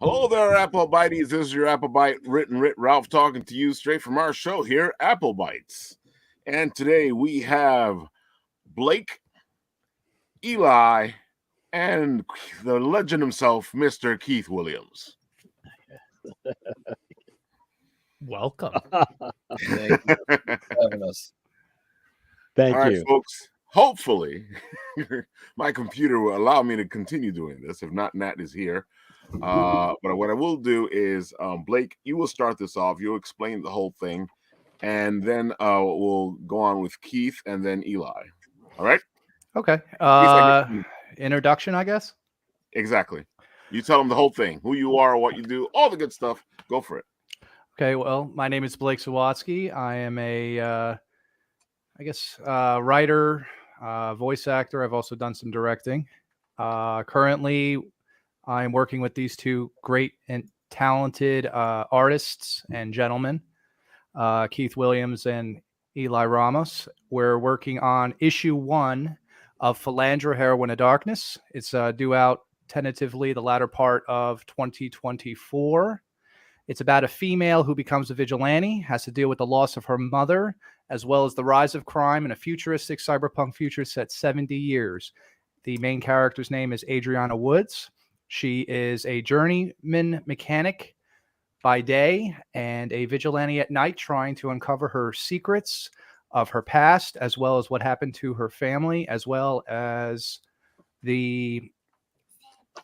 Hello there, Apple Bites. This is your Apple Bite written Ralph talking to you straight from our show here, Apple Bites. And today we have Blake, Eli, and the legend himself, Mr. Keith Williams. Welcome. Thank you for having us. All right, folks. Hopefully, my computer will allow me to continue doing this. If not, Nat is here. But what I will do is, Blake, you will start this off. You'll explain the whole thing, and then we'll go on with Keith and then Eli. All right? Okay. Introduction, I guess. Exactly. You tell them the whole thing, who you are, what you do, all the good stuff. Go for it. Okay. Well, my name is Blake Zawadzki. I am a, writer, voice actor. I've also done some directing. Currently, I'm working with these two great and talented artists and gentlemen, Keith Williams and Eli Ramos. We're working on issue 1 of Felandra Heroine of Darkness. It's due out tentatively the latter part of 2024. It's about a female who becomes a vigilante, has to deal with the loss of her mother, as well as the rise of crime in a futuristic cyberpunk future set 70 years. The main character's name is Adriana Woods. She is a journeyman mechanic by day and a vigilante at night, trying to uncover her secrets of her past, as well as what happened to her family, as well as the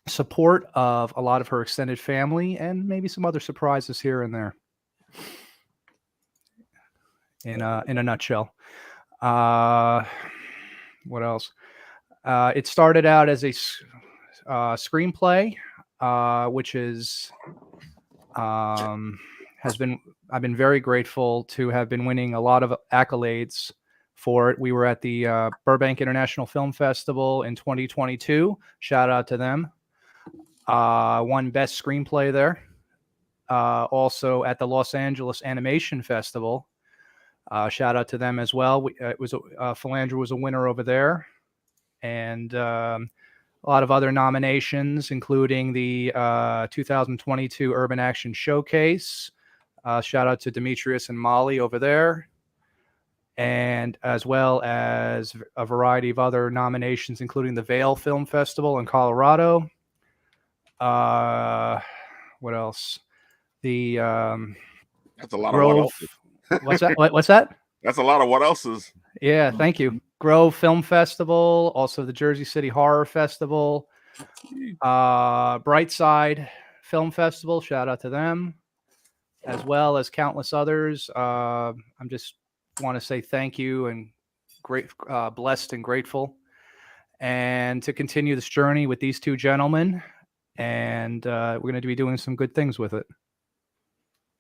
support of a lot of her extended family, and maybe some other surprises here and there. In a nutshell. What else? It started out as a screenplay, which is I've been very grateful to have been winning a lot of accolades for it. We were at the Burbank International Film Festival in 2022. Shout out to them. Won Best Screenplay there. Also at the Los Angeles Animation Festival. Shout out to them as well. It was Felandra was a winner over there, and a lot of other nominations, including the 2022 Urban Action Showcase. Shout out to Demetrius and Molly over there, and as well as a variety of other nominations, including the Vail Film Festival in Colorado. What else? The That's a lot Grove, of what else's. What's that? What's that? That's a lot of what else's. Yeah, thank you. Grove Film Festival, also the Jersey City Horror Festival, Brightside Film Festival. Shout out to them, as well as countless others. I'm just want to say thank you and great, blessed and grateful, and to continue this journey with these two gentlemen. And we're going to be doing some good things with it.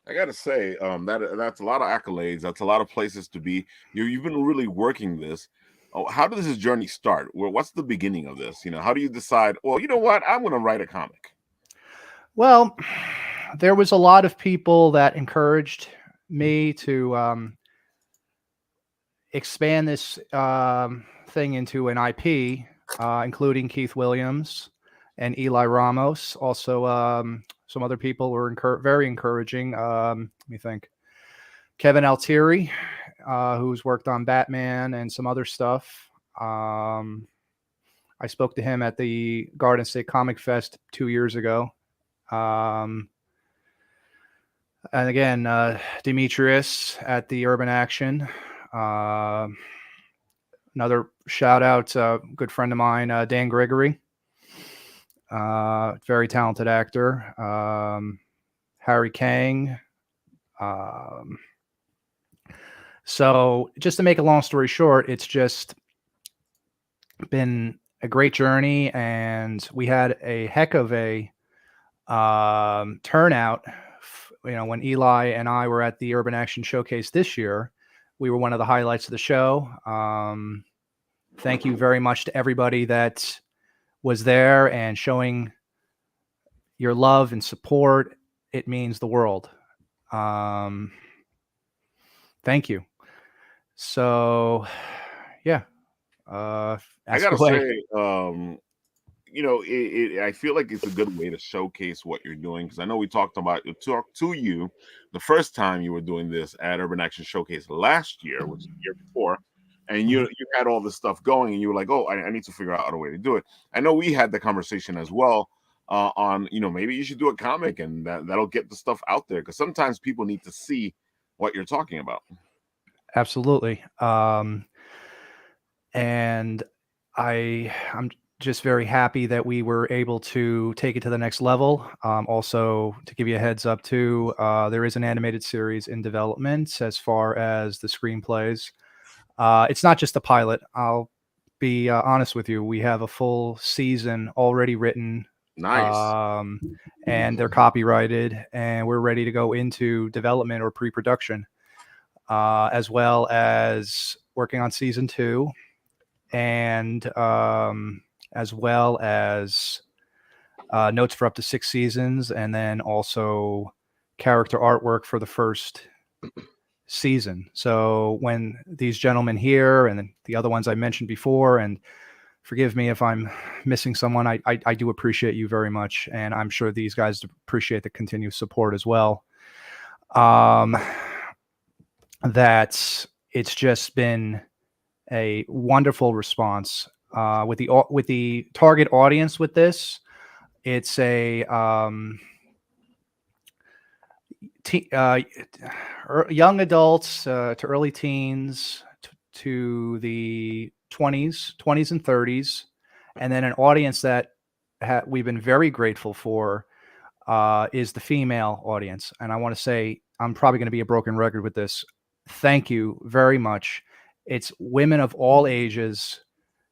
I gotta say, that's a lot of accolades. That's a lot of places to be. You've been really working this. Oh, how does this journey start? Well, what's the beginning of this? How do you decide? Well, you know what? I'm going to write a comic. Well, there was a lot of people that encouraged me to expand this thing into an IP, including Keith Williams and Eli Ramos. Also, some other people were very encouraging. Let me think. Kevin Altieri, who's worked on Batman and some other stuff. I spoke to him at the Garden State Comic Fest 2 years ago. And again, Demetrius at the Urban Action. Another shout out, good friend of mine, Dan Gregory. Very talented actor. Harry Kang. So just to make a long story short, it's just been a great journey, and we had a heck of a turnout. When Eli and I were at the Urban Action Showcase this year, we were one of the highlights of the show. Thank you very much to everybody that was there and showing your love and support. It means the world. Thank you. So, yeah. I gotta say, I feel like it's a good way to showcase what you're doing, because I know we talked to you the first time you were doing this at Urban Action Showcase last year, which is the year before, and you had all this stuff going, and you were like, oh, I need to figure out a way to do it. I know we had the conversation as well on maybe you should do a comic, and that'll get the stuff out there, because sometimes people need to see what you're talking about. Absolutely. And I'm just very happy that we were able to take it to the next level. Also, to give you a heads up too, there is an animated series in development as far as the screenplays. It's not just a pilot. I'll be honest with you. We have a full season already written. Nice. And they're copyrighted, and we're ready to go into development or pre-production, as well as working on season 2. And as well as notes for up to 6 seasons, and then also character artwork for the first season. So when these gentlemen here and the other ones I mentioned before, and forgive me if I'm missing someone, I do appreciate you very much, and I'm sure these guys appreciate the continued support as well. That it's just been a wonderful response with the target audience with this. It's a young adults to early teens to the 20s and 30s, and then an audience that we've been very grateful for is the female audience. And I want to say, I'm probably going to be a broken record with this. Thank you very much. It's women of all ages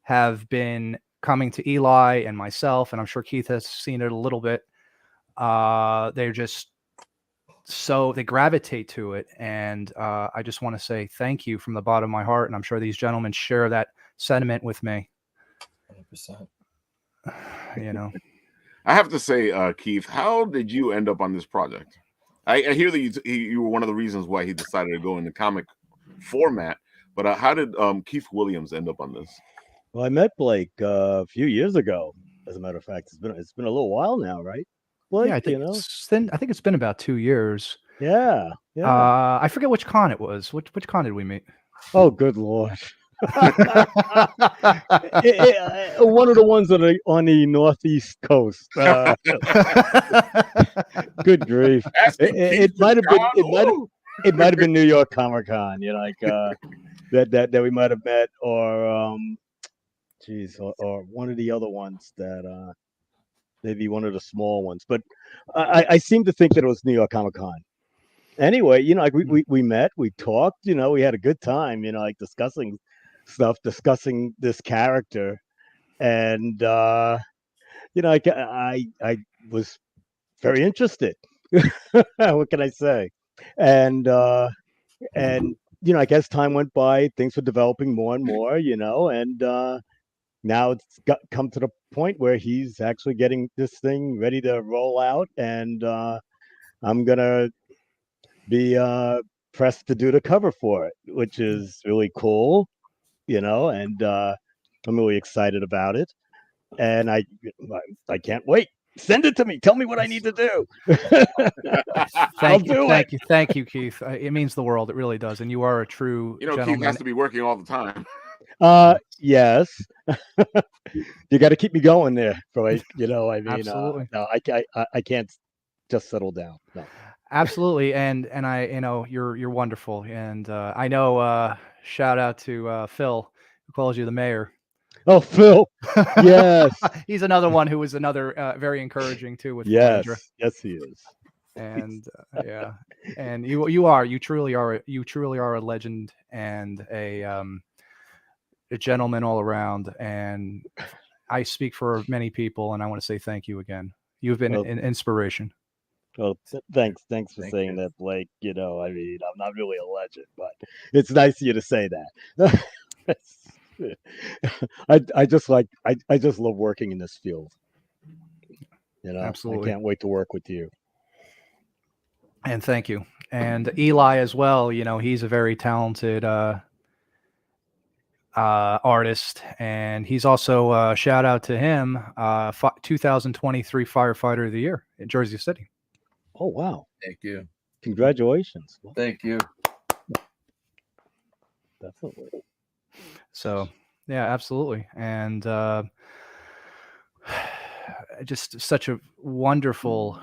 have been coming to Eli and myself, and I'm sure Keith has seen it a little bit. They're just they gravitate to it, and I just want to say thank you from the bottom of my heart, and I'm sure these gentlemen share that sentiment with me. 100%. I have to say, Keith, how did you end up on this project? I hear that you were one of the reasons why he decided to go in the comic format, but how did Keith Williams end up on this? Well, I met Blake a few years ago. As a matter of fact, it's been a little while now, right? Blake, yeah, I think it's been about 2 years. Yeah. I forget which con it was. Which con did we meet? Oh, good Lord. One of the ones on the northeast coast. Good grief! It might have been New York Comic Con. That we might have met, or or one of the other ones that maybe one of the small ones. But I seem to think that it was New York Comic Con. Anyway, we met, we talked, we had a good time, discussing this character, and I was very interested. What can I say? And I guess time went by, things were developing more and more, and now it's come to the point where he's actually getting this thing ready to roll out, and I'm gonna be pressed to do the cover for it, which is really cool, and I'm really excited about it, and I can't wait. Send it to me. Tell me what I need to do. Thank you, Keith. It means the world. It really does. And you are a true gentleman. Keith has to be working all the time. Yes. You got to keep me going there, Blake. Absolutely. No, I can't just settle down. No. Absolutely, and you're wonderful, and I know. Shout out to Phil, who calls you the mayor. Oh, Phil! Yes, he's another one who was another very encouraging too with Felandra. Yes, he is. And and you truly are a legend and a gentleman all around. And I speak for many people, and I want to say thank you again. You've been an inspiration. Well, thanks for saying that, Blake. I'm not really a legend, but it's nice of you to say that. I just love working in this field. Absolutely. I can't wait to work with you. And thank you. And Eli as well. He's a very talented artist, and he's also shout out to him, 2023 Firefighter of the Year in Jersey City. Oh wow! Thank you. Congratulations. Thank you. Definitely. So yeah, absolutely, and just such a wonderful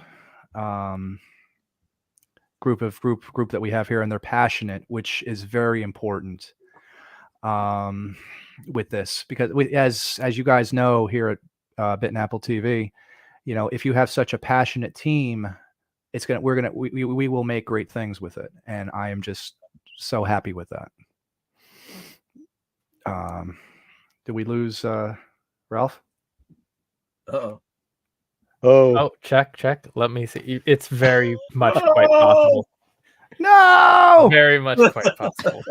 group that we have here, and they're passionate, which is very important with this, because as you guys know here at Bit and Apple TV, you know, if you have such a passionate team, we will make great things with it, and I am just so happy with that. Did we lose Ralph? Uh-oh. Oh, check. Let me see. It's very much quite possible. No! Very much quite possible.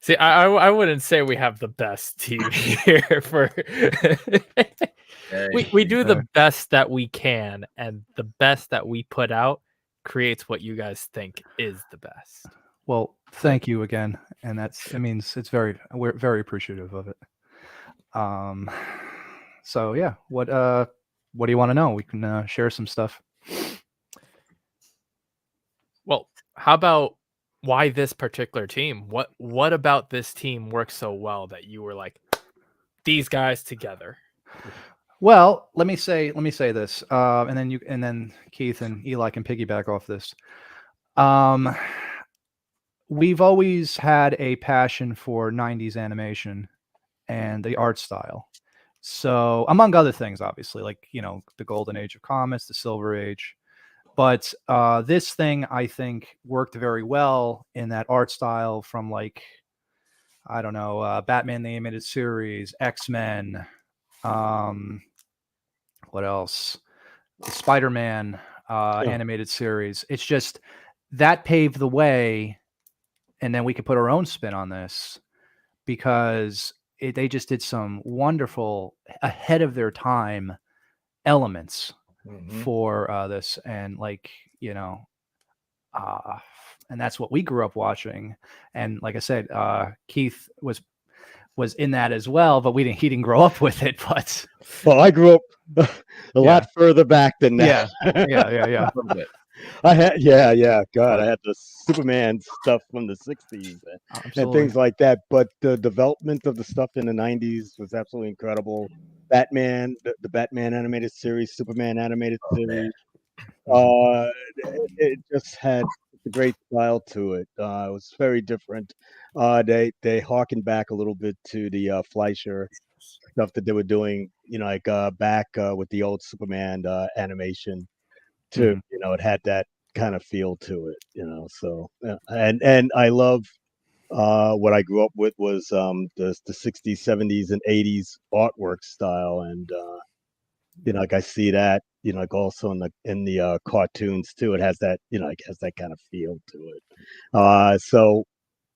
See, I wouldn't say we have the best team here for we do the best that we can, and the best that we put out creates what you guys think is the best. Well, thank you again, and it means we're very appreciative of it. So yeah, what do you want to know? We can share some stuff. Well, how about why this particular team? What about this team works so well that you were like, these guys together? Well, let me say this, and then Keith and Eli can piggyback off this. We've always had a passion for 90s animation and the art style. So, among other things, obviously, like, you know, the golden age of comics, the silver age. But this thing, I think, worked very well in that art style from, like, I don't know, Batman the Animated Series, X-Men, what else? The Spider-Man animated series. It's just that paved the way, and then we could put our own spin on this, because they just did some wonderful, ahead of their time elements for this, and, like, you know, and that's what we grew up watching. And like I said, Keith was in that as well, but he didn't grow up with it. But well, I grew up a lot further back than that. Yeah. I had, God, I had the Superman stuff from the 60s and things like that. But the development of the stuff in the 90s was absolutely incredible. Batman, the Batman animated series, Superman animated series. It just had a great style to it. It was very different. They harkened back a little bit to the Fleischer stuff that they were doing, you know, like back with the old Superman animation. Too, you know, it had that kind of feel to it, you know. So and I love what I grew up with was the 60s, 70s, and 80s artwork style, and you know, like I see that, you know, like also in the cartoons too. It has that, you know, it has that kind of feel to it. So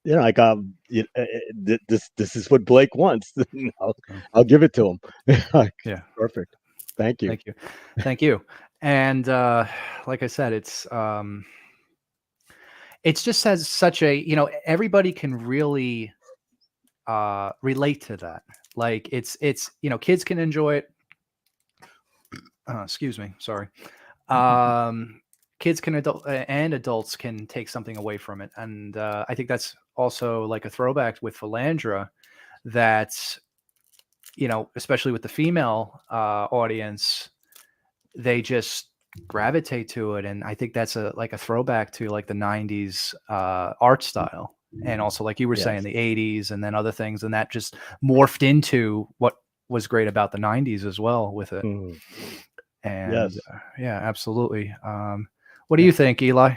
you know, like this is what Blake wants. I'll give it to him. Yeah, perfect. Thank you. Thank you. And like I said, it's just has such a, you know, everybody can really relate to that. Like it's you know, kids can enjoy it. Excuse me, sorry. Kids can and adults can take something away from it, and I think that's also like a throwback with Felandra, that, you know, especially with the female audience, they just gravitate to it, and I think that's like a throwback to like the 90s art style, and also, like you were saying, the 80s, and then other things, and that just morphed into what was great about the 90s as well with it. And yeah, absolutely. What do you think, Eli?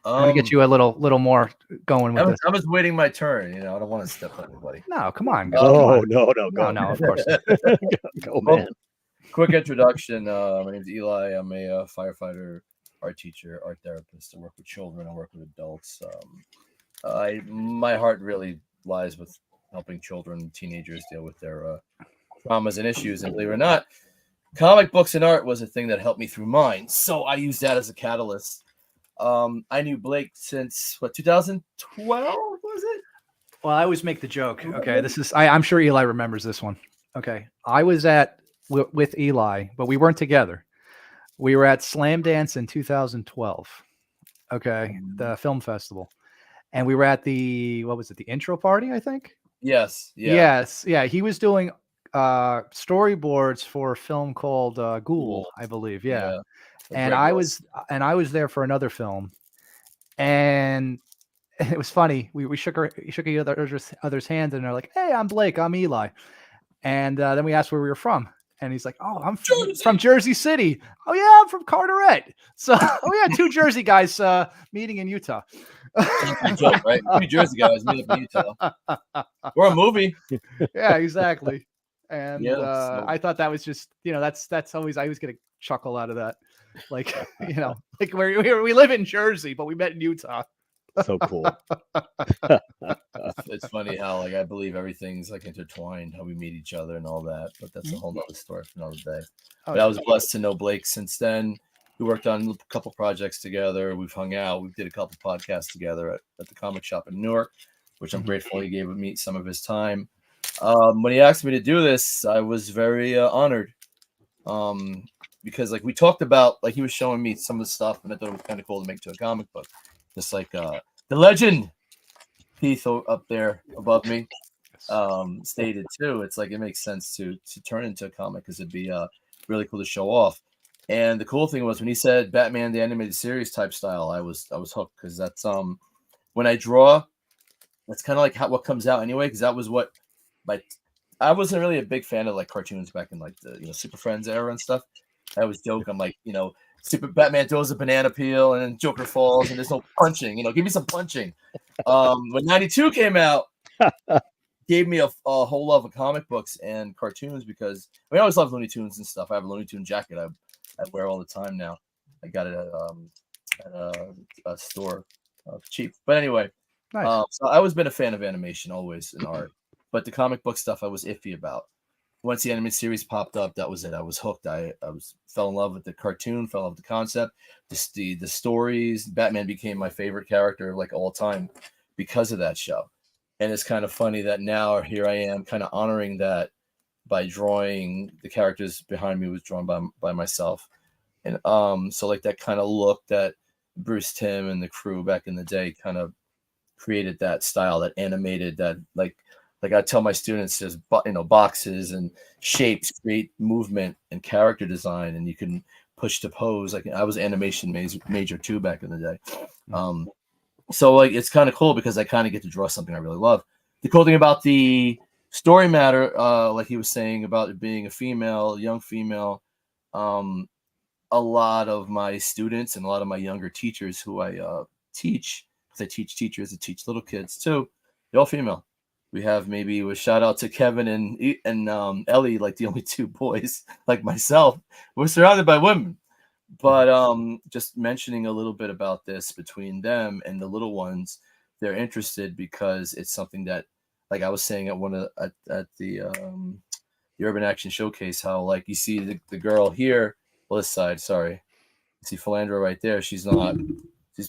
I'm gonna get you a little more going with this. I was waiting my turn. You know, I don't want to step on anybody. No, come on. No, of course. Go, man. Quick introduction. My name is Eli. I'm a firefighter, art teacher, art therapist. I work with children. I work with adults. My heart really lies with helping children and teenagers deal with their traumas and issues. And believe it or not, comic books and art was a thing that helped me through mine. So I used that as a catalyst. I knew Blake since 2012 was it? Well, I always make the joke. Okay, this is I'm sure Eli remembers this one. Okay, I was with Eli, but we weren't together. We were at Slam Dance in 2012. Okay, the film festival, and we were at the the intro party, I think. Yes. Yeah. Yes. Yeah. He was doing storyboards for a film called Ghoul, I believe. Yeah. And I was there for another film, and it was funny. We shook each other's hands, and they're like, "Hey, I'm Blake. I'm Eli." And then we asked where we were from, and he's like, "Oh, I'm from Jersey City." "Oh yeah, I'm from Carteret." So, oh yeah, two Jersey guys meeting in Utah. Joke, right? New Jersey guys meet up in Utah. Or a movie. Yeah, exactly. And I thought that was just, that's always, I always get a chuckle out of that. Like, like we live in Jersey, but we met in Utah. So cool. It's funny how I believe everything's intertwined, how we meet each other and all that, but that's a whole nother story for another day. But I was blessed to know Blake since then. We worked on a couple projects together. We've hung out. We did a couple podcasts together at the comic shop in Newark, which I'm grateful he gave me some of his time. When he asked me to do this, I was very honored. Because we talked about, he was showing me some of the stuff, and I thought it was kind of cool to make to a comic book. Just like the legend Heath up there above me stated too. It's it makes sense to turn into a comic because it'd be really cool to show off. And the cool thing was when he said Batman the Animated Series type style, I was hooked, because that's when I draw, that's kind of what comes out anyway, because that was what I wasn't really a big fan of cartoons back in the Super Friends era and stuff. I always joke, I'm Super Batman throws a banana peel and then Joker falls and there's no punching. Give me some punching. When 92 came out, gave me a whole love of comic books and cartoons, because I always loved Looney Tunes and stuff. I have a Looney Tune jacket I wear all the time now. I got it at a store, cheap. But anyway, nice. So I always been a fan of animation, always, in art. But the comic book stuff I was iffy about. Once the animated series popped up, that was it. I was hooked. I fell in love with the cartoon, fell in love with the concept, the stories. Batman became my favorite character of all time because of that show. And it's kind of funny that now here I am kind of honoring that by drawing the characters behind me was drawn by myself. And so that kind of look that Bruce Timm and the crew back in the day kind of created, that style, that animated, that I tell my students, there's boxes and shapes create movement and character design, and you can push to pose. I was animation major too back in the day. So it's kind of cool because I kind of get to draw something I really love. The cool thing about the story matter, like he was saying about it being a female, young female, a lot of my students and a lot of my younger teachers who I teach, because I teach teachers that teach little kids too, they're all female. We have maybe a shout out to Kevin and Ellie, the only two boys, like myself. We're surrounded by women. But just mentioning a little bit about this between them and the little ones, they're interested because it's something that, I was saying at the Urban Action Showcase, how you see the girl here, this side, sorry, you see Felandra right there. She's not.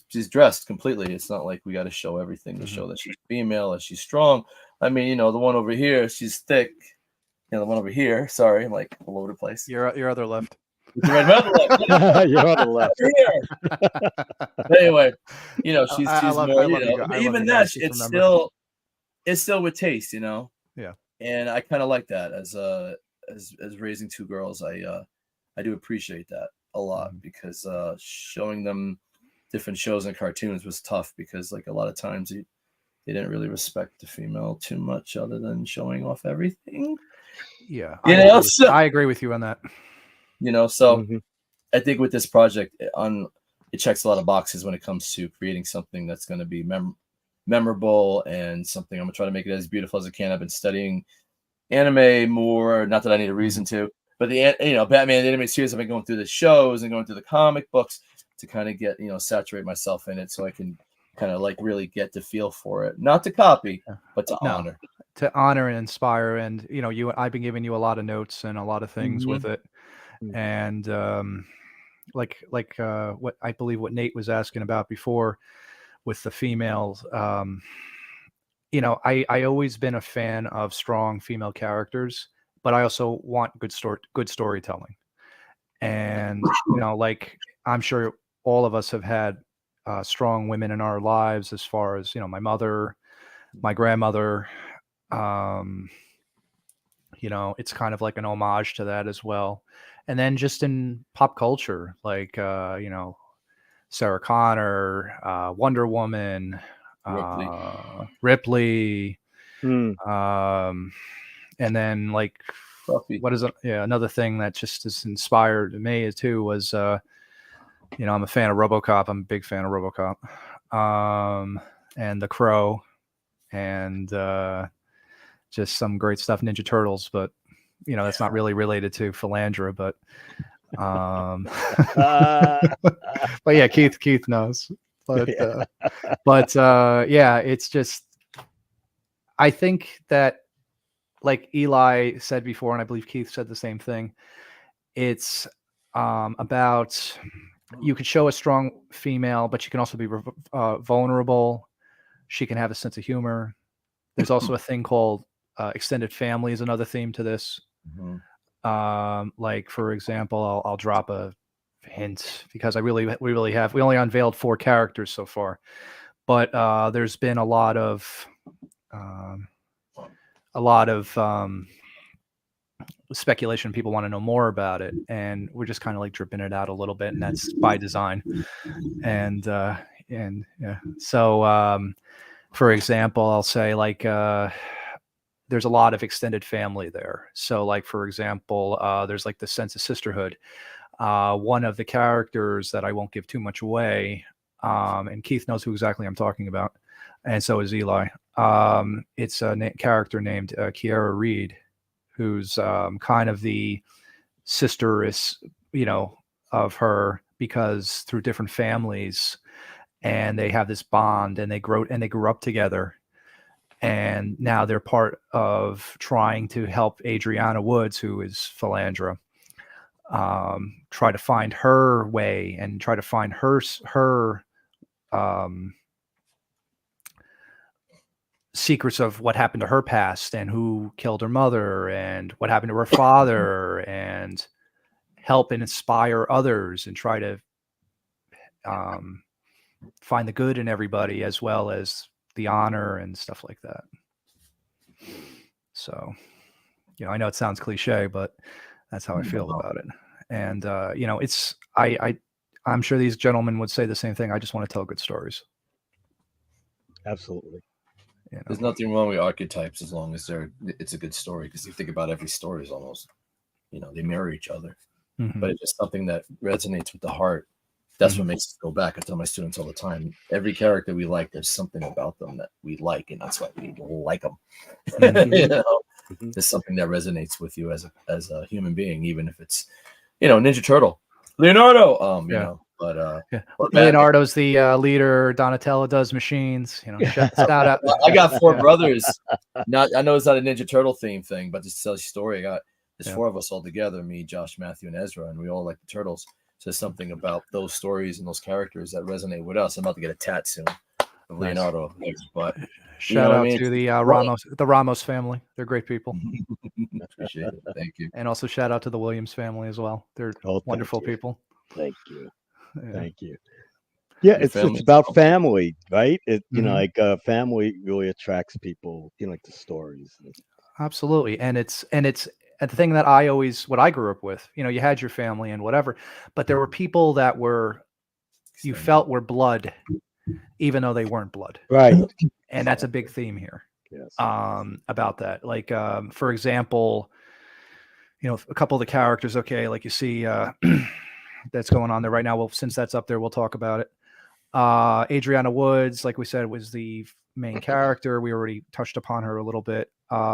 She's dressed completely. It's not like we got to show everything to show that she's female, that she's strong. The one over here, she's thick. The one over here, sorry, I'm all over the place. Your other left. Your other left. Anyway, she's more. Even that, it's still with taste, Yeah. And I kind of like that as raising two girls. I do appreciate that a lot, because showing them different shows and cartoons was tough, because a lot of times they didn't really respect the female too much, other than showing off everything. Yeah, I agree with you on that. So I think with this project, it checks a lot of boxes when it comes to creating something that's going to be memorable, and something I'm going to try to make it as beautiful as I can. I've been studying anime more, not that I need a reason to, but Batman the Animated Series, I've been going through the shows and going through the comic books to kind of get, saturate myself in it, so I can kind of really get the feel for it, not to copy, but to honor. To honor and inspire. And, I've been giving you a lot of notes and a lot of things with it. And what I believe what Nate was asking about before with the females, I always been a fan of strong female characters, but I also want good storytelling. And, like, I'm sure all of us have had strong women in our lives, as far as, my mother, my grandmother. It's kind of like an homage to that as well. And then just in pop culture, like, Sarah Connor, Wonder Woman, Ripley, and then, like, Buffy. what is it? Yeah, another thing that just has inspired me too was, I'm a fan of RoboCop. I'm a big fan of RoboCop, and The Crow, and just some great stuff. Ninja Turtles, but that's not really related to Felandra, but but yeah, Keith knows. But yeah, it's just, I think that, like Eli said before, and I believe Keith said the same thing, it's about, you could show a strong female, but she can also be vulnerable. She can have a sense of humor. There's also a thing called extended family is another theme to this. Like, for example, I'll drop a hint, because we only unveiled 4 characters so far, but there's been a lot of speculation. People want to know more about it, and we're just kind of like dripping it out a little bit, and that's by design. And yeah, so for example, I'll say, like, there's a lot of extended family there. So, like, for example, there's like the sense of sisterhood. One of the characters that I won't give too much away, and Keith knows who exactly I'm talking about, and so is Eli. It's a character named Kiara Reed, who's kind of the sister of her, because through different families, and they have this bond, and they grew up together. And now they're part of trying to help Adriana Woods, who is Felandra, try to find her way, and try to find her secrets of what happened to her past, and who killed her mother, and what happened to her father, and help and inspire others, and try to find the good in everybody, as well as the honor and stuff like that. So, I know it sounds cliche, but that's how I feel about it. And it's, I'm sure these gentlemen would say the same thing. I just want to tell good stories. Absolutely. There's nothing wrong with archetypes, as long as it's a good story. Because you think about every story is almost, they mirror each other. But it's just something that resonates with the heart. That's what makes us go back. I tell my students all the time, every character we like, there's something about them that we like, and that's why we like them. There's something that resonates with you as a human being, even if it's, Ninja Turtle, Leonardo, but Leonardo's the leader. Donatello does machines. Shout out. I got 4 brothers. I know it's not a Ninja Turtle theme thing, but just to tell you a story, there's 4 of us all together, me, Josh, Matthew, and Ezra, and we all like the Turtles. So there's something about those stories and those characters that resonate with us. I'm about to get a tat soon of Leonardo, but shout out to the Ramos family. They're great people. Appreciate it. Thank you. And also shout out to the Williams family as well. They're wonderful people. Thank you. Thank you. Yeah, it's about family, right? Like family really attracts people, like the stories. Absolutely. And it's the thing that what I grew up with, you had your family and whatever, but there were people that you felt were blood, even though they weren't blood. Right. And that's a big theme here. Yes. About that. Like, for example, a couple of the characters, okay, like you see, that's going on there right now. Well, since that's up there, we'll talk about it. Adriana Woods, like we said, was the main character. We already touched upon her a little bit.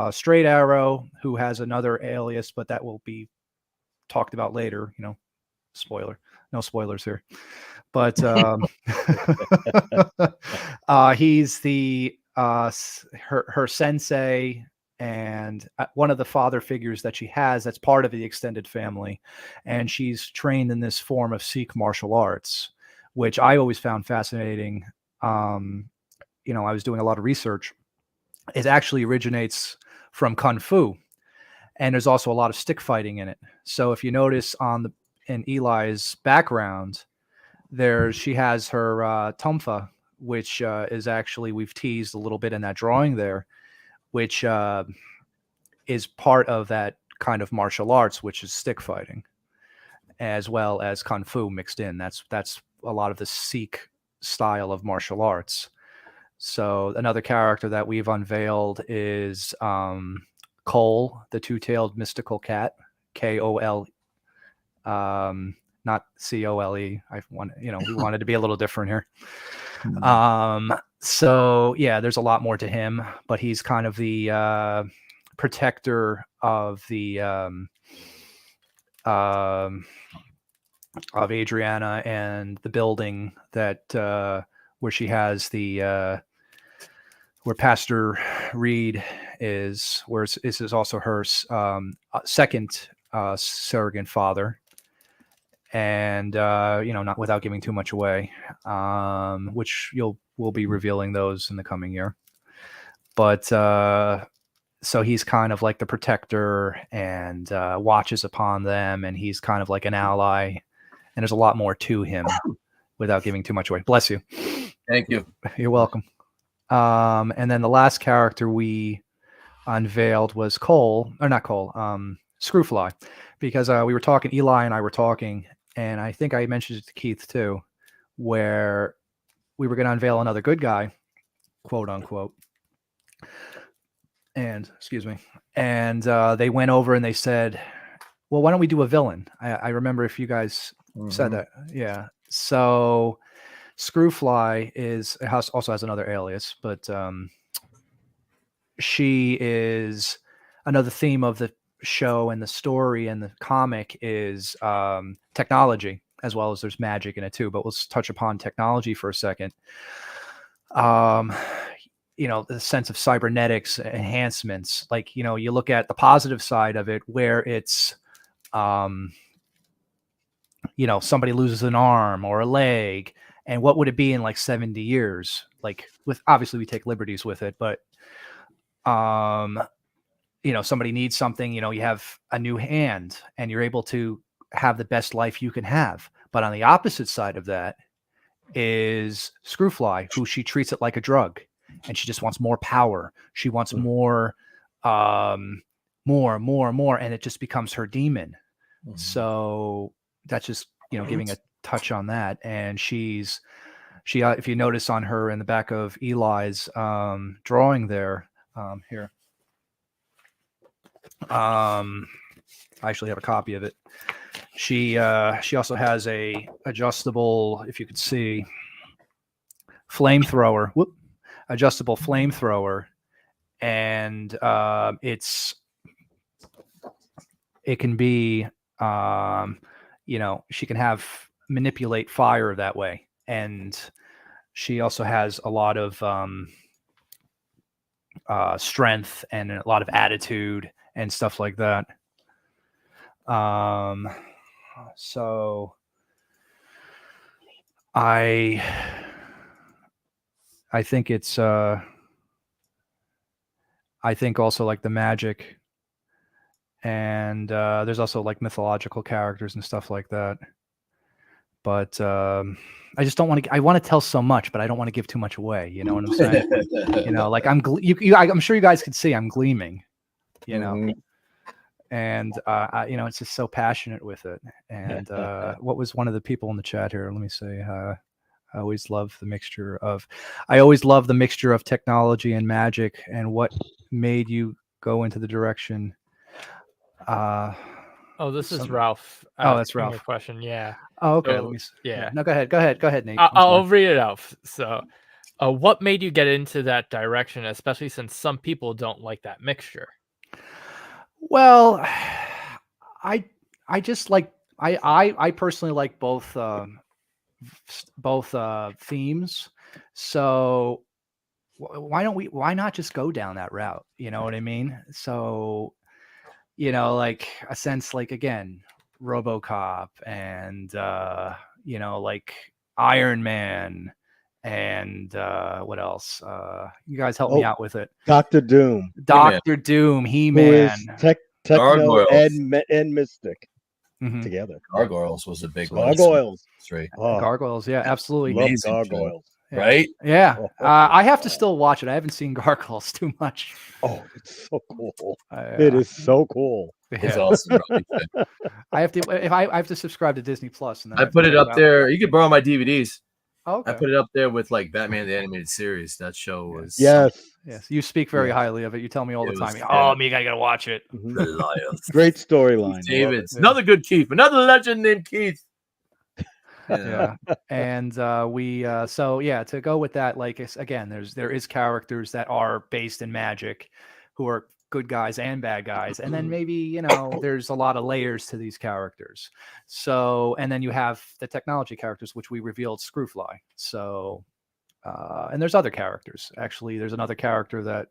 Straight Arrow, who has another alias, but that will be talked about later. Spoiler. No spoilers here. But he's the her sensei, and one of the father figures that she has that's part of the extended family, and she's trained in this form of Sikh martial arts, which I always found fascinating. I was doing a lot of research, it actually originates from Kung Fu. And there's also a lot of stick fighting in it. So if you notice in Eli's background, she has her tumfa, which is actually, we've teased a little bit in that drawing there, which is part of that kind of martial arts, which is stick fighting, as well as Kung Fu mixed in. That's a lot of the Sikh style of martial arts. So another character that we've unveiled is Cole, the two-tailed mystical cat, Kol, not Cole. We wanted to be a little different here. So yeah, there's a lot more to him, but he's kind of the protector of the of Adriana and the building that where she has the where Pastor Reed is, where this is also her second surrogate father. And not without giving too much away, which we'll be revealing those in the coming year. But so he's kind of like the protector and watches upon them, and he's kind of like an ally. And there's a lot more to him without giving too much away. Bless you. Thank you. You're welcome. And then the last character we unveiled was Screwfly, because we were talking, Eli and I were talking, and I think I mentioned it to Keith too, where we were going to unveil another good guy, quote unquote. And they went over and they said, well, why don't we do a villain? I remember if you guys said that. Yeah. So Screwfly also has another alias, but she is another theme of the show, and the story and the comic is technology, as well as there's magic in it too. But let's touch upon technology for a second. The sense of cybernetics enhancements, like, you look at the positive side of it, where it's somebody loses an arm or a leg, and what would it be in like 70 years? Like, with, obviously we take liberties with it, but somebody needs something, you have a new hand and you're able to have the best life you can have. But on the opposite side of that is Screwfly, who she treats it like a drug, and she just wants more power. She wants more, and it just becomes her demon. So that's just, giving a touch on that. And she, if you notice on her in the back of Eli's drawing there, here. I actually have a copy of it. She also has a adjustable, if you could see, flamethrower. Adjustable flamethrower, and it can be, she can manipulate fire that way, and she also has a lot of strength and a lot of attitude and stuff like that. So I think it's I think also like the magic, and there's also like mythological characters and stuff like that. But I just don't want to. I want to tell so much, but I don't want to give too much away. You know what I'm saying? Like I'm sure you guys could see I'm gleaming. And it's just so passionate with it. And what was one of the people in the chat here? Let me say, I always love the mixture of technology and magic. And what made you go into the direction? This is Ralph. That's Ralph. Your question, yeah. Oh, okay. So, Let me. Yeah. No, go ahead, Nate. I'll read it out. So, what made you get into that direction, especially since some people don't like that mixture? Well, I just like I personally like both themes. So why not just go down that route? You know what I mean? So, like a sense, like, again, RoboCop and like Iron Man and what else? You guys help me out with it. Dr. Doom. Doctor Doom, Who He-Man. is techno and mystic together. Gargoyles was a big one. Gargoyles. That's right. Gargoyles, yeah, absolutely. Love Amazing Gargoyles. Yeah. Right? Yeah. I have to still watch it. I haven't seen Gargoyles too much. Oh, it's so cool. It is so cool. It's awesome. I have to I have to subscribe to Disney Plus, and then I put it up there. You could borrow my DVDs. Okay. I put it up there with like Batman the Animated Series. That show was yes. You speak very highly of it. You tell me all the time. Oh, me, I gotta watch it. Great storyline. David's another good Keith, another legend named Keith. Yeah. And to go with that, like again, there is characters that are based in magic who are good guys and bad guys, and then maybe there's a lot of layers to these characters. So, and then you have the technology characters, which we revealed Screwfly. So and there's other characters. Actually, there's another character that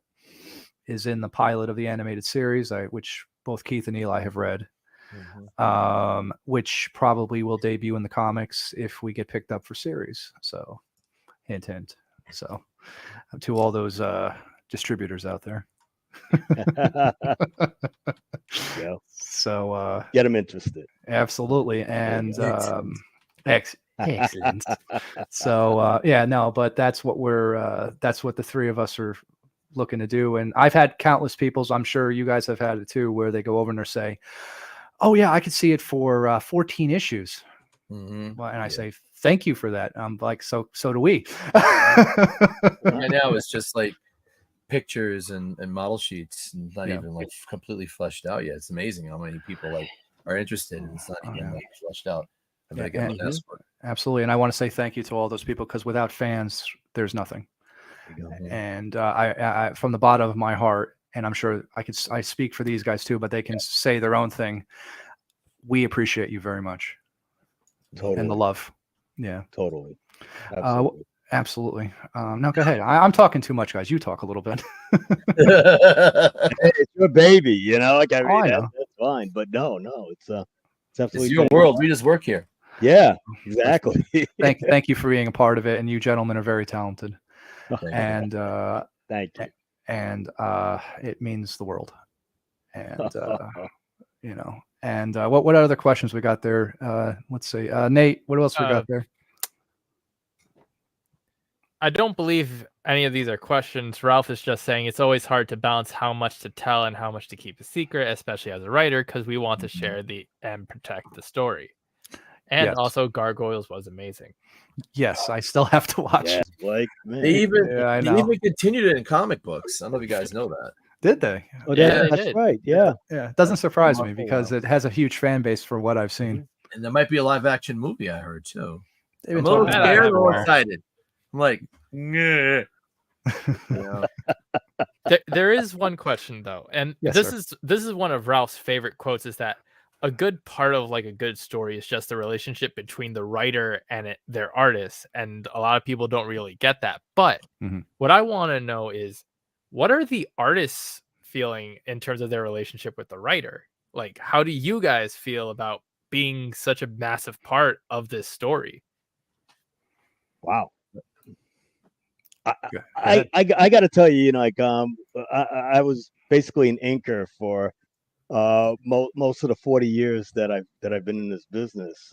is in the pilot of the animated series, which both Keith and Eli have read, which probably will debut in the comics if we get picked up for series. So, hint, hint. So, to all those distributors out there. So get them interested. Absolutely. And excellent. So but that's what that's what the three of us are looking to do. And I've had countless people, so I'm sure you guys have had it too, where they go over and they say, oh yeah, I could see it for 14 issues. And I say, thank you for that. I'm like, so do we. Right now it's just like pictures and model sheets, and not even like completely fleshed out yet. It's amazing how many people like are interested, and it's not even like fleshed out. Absolutely. And I want to say thank you to all those people, because without fans, there's nothing. And I from the bottom of my heart, and I'm sure I speak for these guys too, but they can say their own thing. We appreciate you very much. Totally. And the love. Yeah. Totally. Absolutely. No, go ahead. I'm talking too much, guys. You talk a little bit. Hey, it's your baby, Like I mean, that's fine. But no, it's absolutely your world. We just work here. Yeah, exactly. Thank you for being a part of it, and you gentlemen are very talented. And thank you. And it means the world. And And what other questions we got there? Let's see. Nate, what else we got there? I don't believe any of these are questions. Ralph is just saying it's always hard to balance how much to tell and how much to keep a secret, especially as a writer, because we want to share and protect the story. And also, Gargoyles was amazing. Yes, I still have to watch it. Like, they even continued it in comic books. I don't know if you guys know that. Did they? Oh, that's right. Yeah. It doesn't surprise me because it has a huge fan base for what I've seen. And there might be a live action movie, I heard too. I'm a little scared or excited. I'm like, yeah. There is one question though, and this is one of Ralph's favorite quotes, is that a good part of like a good story is just the relationship between the writer and their artist, and a lot of people don't really get that. But what I want to know is, what are the artists feeling in terms of their relationship with the writer? Like, how do you guys feel about being such a massive part of this story? Wow. I got to tell you, I was basically an inker for most of the 40 years that I've been in this business,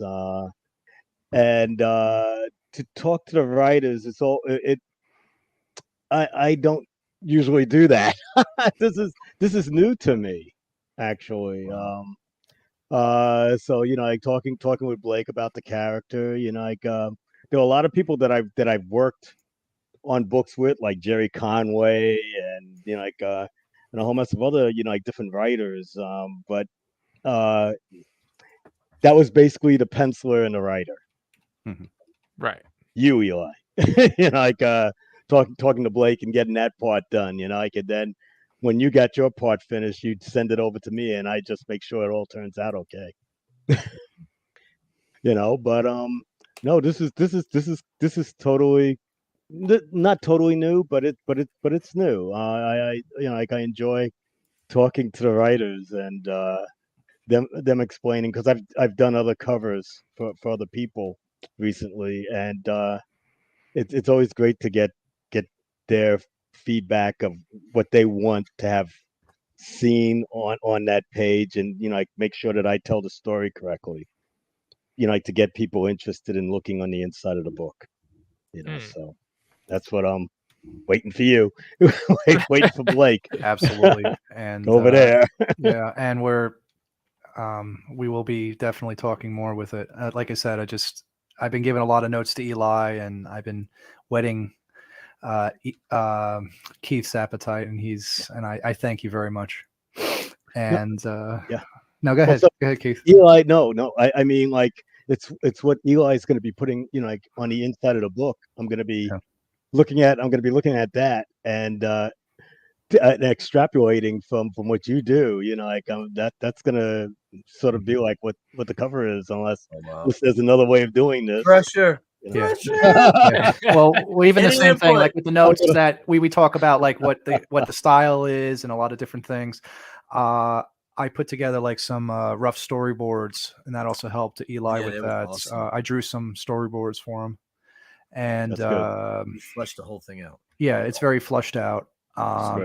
and to talk to the writers, I don't usually do that. This is new to me, actually. So like talking with Blake about the character, there are a lot of people that I've worked on books with, like Jerry Conway and and a whole mess of other different writers, but that was basically the penciler and the writer. Right. You, Eli. Talking to Blake and getting that part done, and then when you got your part finished, you'd send it over to me and I just make sure it all turns out okay. But no, this is totally not totally new, but it's new. I enjoy talking to the writers and them explaining, because I've done other covers for other people recently, and it's always great to get their feedback of what they want to have seen on that page, and like make sure that I tell the story correctly. Like to get people interested in looking on the inside of the book. So that's what I'm waiting for you. waiting for Blake. Absolutely. And over there. Yeah, and we will be definitely talking more with it. Like I said, I've been giving a lot of notes to Eli, and I've been whetting Keith's appetite, and I thank you very much. And yeah, no, go ahead. Go ahead, Keith. Eli, no, I mean, like it's what Eli's going to be putting, like on the inside of the book. I'm going to be looking at that and extrapolating from what you do. Like that's going to sort of be like what the cover is, unless there's another way of doing this. Pressure. Yeah. Well, even the same thing, like with the notes that we talk about, like what the style is and a lot of different things. I put together like some rough storyboards, and that also helped Eli with that. Awesome. I drew some storyboards for him, and you fleshed the whole thing out. Yeah, it's very flushed out.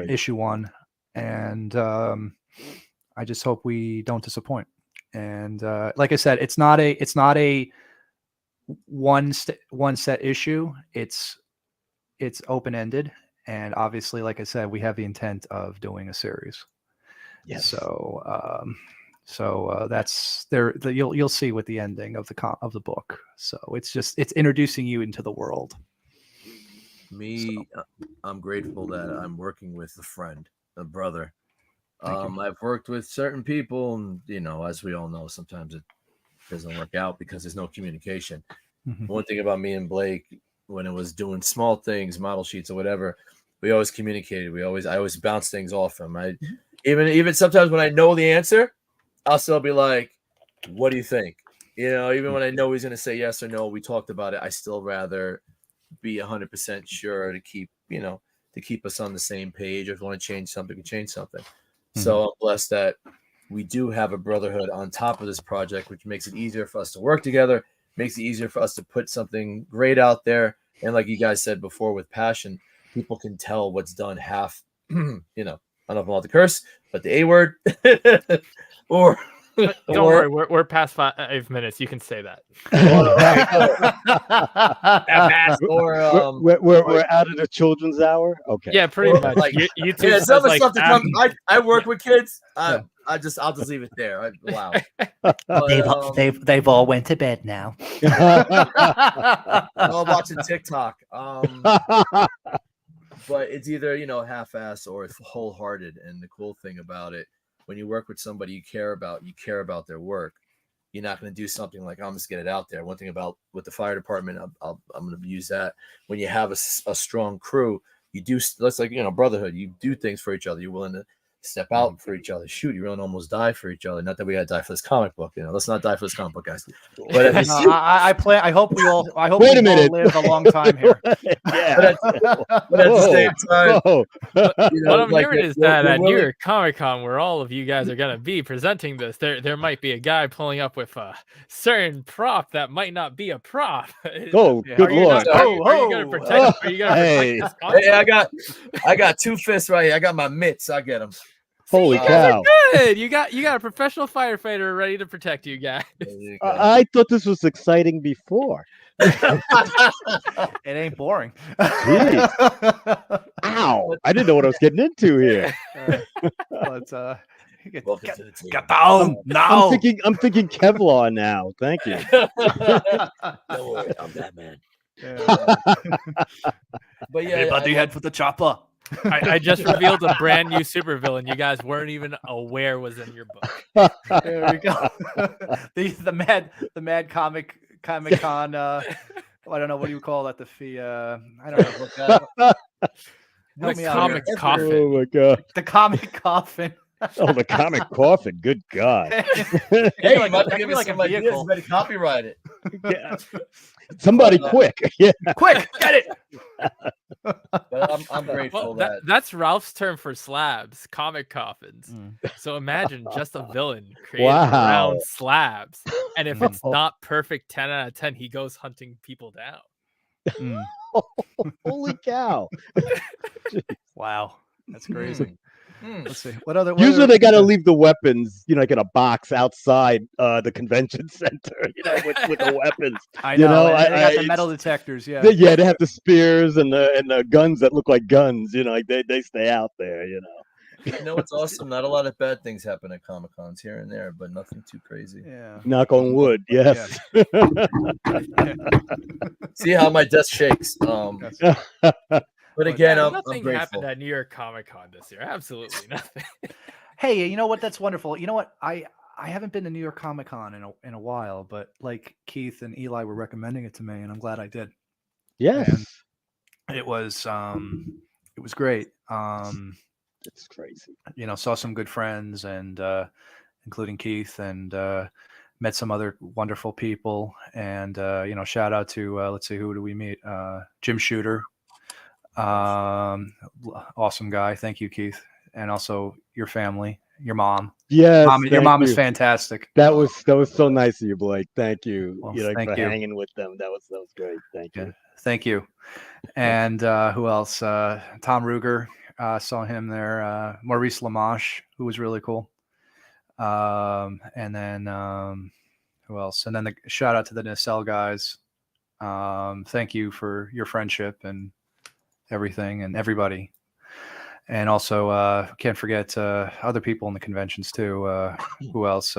Issue 1, and I just hope we don't disappoint. And like I said, it's not a one set issue. It's open-ended, and obviously, like I said, we have the intent of doing a series. Yes. So that's there. You'll see with the ending of the book. So it's introducing you into the world. I'm grateful that I'm working with a friend, a brother. I've worked with certain people, and as we all know, sometimes it doesn't work out because there's no communication. Mm-hmm. One thing about me and Blake, when it was doing small things, model sheets or whatever, we always communicated. I always bounce things off him. Even sometimes when I know the answer, I'll still be like, "What do you think?" Even when I know he's going to say yes or no, we talked about it. I still rather be 100% sure to keep us on the same page. If we want to change something, we change something. Mm-hmm. So I'm blessed that we do have a brotherhood on top of this project, which makes it easier for us to work together, makes it easier for us to put something great out there. And like you guys said before, with passion, people can tell what's done half, I don't know if I'm allowed to curse, but the A word or don't worry, we're past 5 minutes. You can say that. We're out of the children's hour. Okay. Yeah, pretty much. Like, YouTube some of stuff to come. I work with kids. I'll just leave it there. Wow. But, they've all went to bed now. All watching TikTok. But it's either half-ass or it's wholehearted. And the cool thing about it, when you work with somebody you care about their work, you're not going to do something like, I'm just get it out there. One thing about with the fire department, I'm going to use that. When you have a strong crew, you do, that's like, brotherhood. You do things for each other. You're willing to step out for each other. Shoot, you're willing to almost die for each other. Not that we got to die for this comic book. Let's not die for this comic book, guys. But I hope we all live a long time here. Yeah. But at the same time, what I'm hearing is that at New York Comic Con, where all of you guys are going to be presenting this, there might be a guy pulling up with a certain prop that might not be a prop. Good Lord! Are you going to protect? Are you going to protect this? Hey, I got 2 fists right here. I got my mitts. I get them. Holy cow! Good. You got a professional firefighter ready to protect you guys. I thought this was exciting before. It ain't boring. Jeez. Ow! I didn't know what I was getting into here. Get down now. I'm thinking Kevlar now. Thank you. Don't worry, I'm Batman. But yeah, everybody head for the chopper. I just revealed a brand new supervillain you guys weren't even aware was in your book. There we go. the mad Comic-Con. I don't know, what do you call that? I don't know. Look that up. The comic coffin. Oh my god. The comic coffin. Oh, the comic coffin. Good God. Hey, you might give me like some ideas. You better copyright it. Yeah. Somebody quick. Yeah. Quick, get it. But I'm grateful that's Ralph's term for slabs, comic coffins. So imagine just a villain created around slabs. And if it's not perfect 10 out of 10, he goes hunting people down. Holy cow! Wow, that's crazy. Hmm. Let's see. What other? Usually they got to leave the weapons, like in a box outside the convention center, with the weapons. I know. And they got the metal detectors. Yeah. They have the spears and the guns that look like guns. Like they stay out there. It's awesome. Not a lot of bad things happen at Comic Cons here and there, but nothing too crazy. Yeah. Knock on wood. Yes. See how my desk shakes. But again, I'm nothing grateful. happened at New York Comic Con this year. Absolutely nothing. Hey, you know what? That's wonderful. You know what? I haven't been to New York Comic Con in a while, but like Keith and Eli were recommending it to me, and I'm glad I did. Yes. And it was great. It's crazy. Saw some good friends, and including Keith, and met some other wonderful people. And shout out to let's see, who do we meet? Jim Shooter. Awesome guy. Thank you, Keith. And also your family, your mom. Yes, your mom is fantastic. That was so nice of you, Blake. Thank you. Well, for hanging with them. That was great. Thank you. Thank you. And who else? Tom Ruger. Saw him there. Maurice Lamache, who was really cool. And then who else? And then the shout out to the Nacelle guys. Thank you for your friendship and everything and everybody. And also can't forget other people in the conventions too. Who else?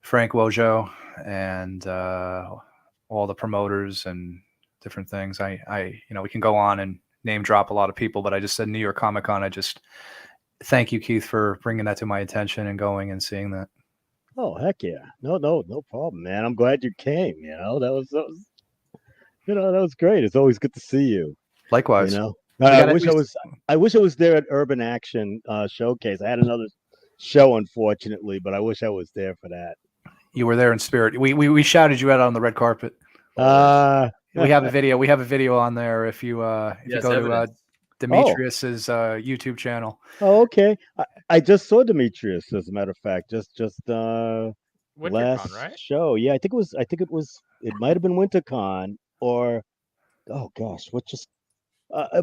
Frank Wojo and all the promoters and different things. I we can go on and name drop a lot of people, but I just said New York Comic Con. I just thank you, Keith, for bringing that to my attention and going and seeing that. Oh, heck yeah. No problem, man. I'm glad you came. That was great. It's always good to see you. Likewise. I wish I was there at Urban Action Showcase. I had another show, unfortunately, but I wish I was there for that. You were there in spirit. We shouted you out on the red carpet. We have a video. We have a video on there. If you go to Demetrius's YouTube channel. Oh, okay. I just saw Demetrius, as a matter of fact. Just last show. Yeah, I think it was. It might have been WinterCon or. Oh gosh, what just.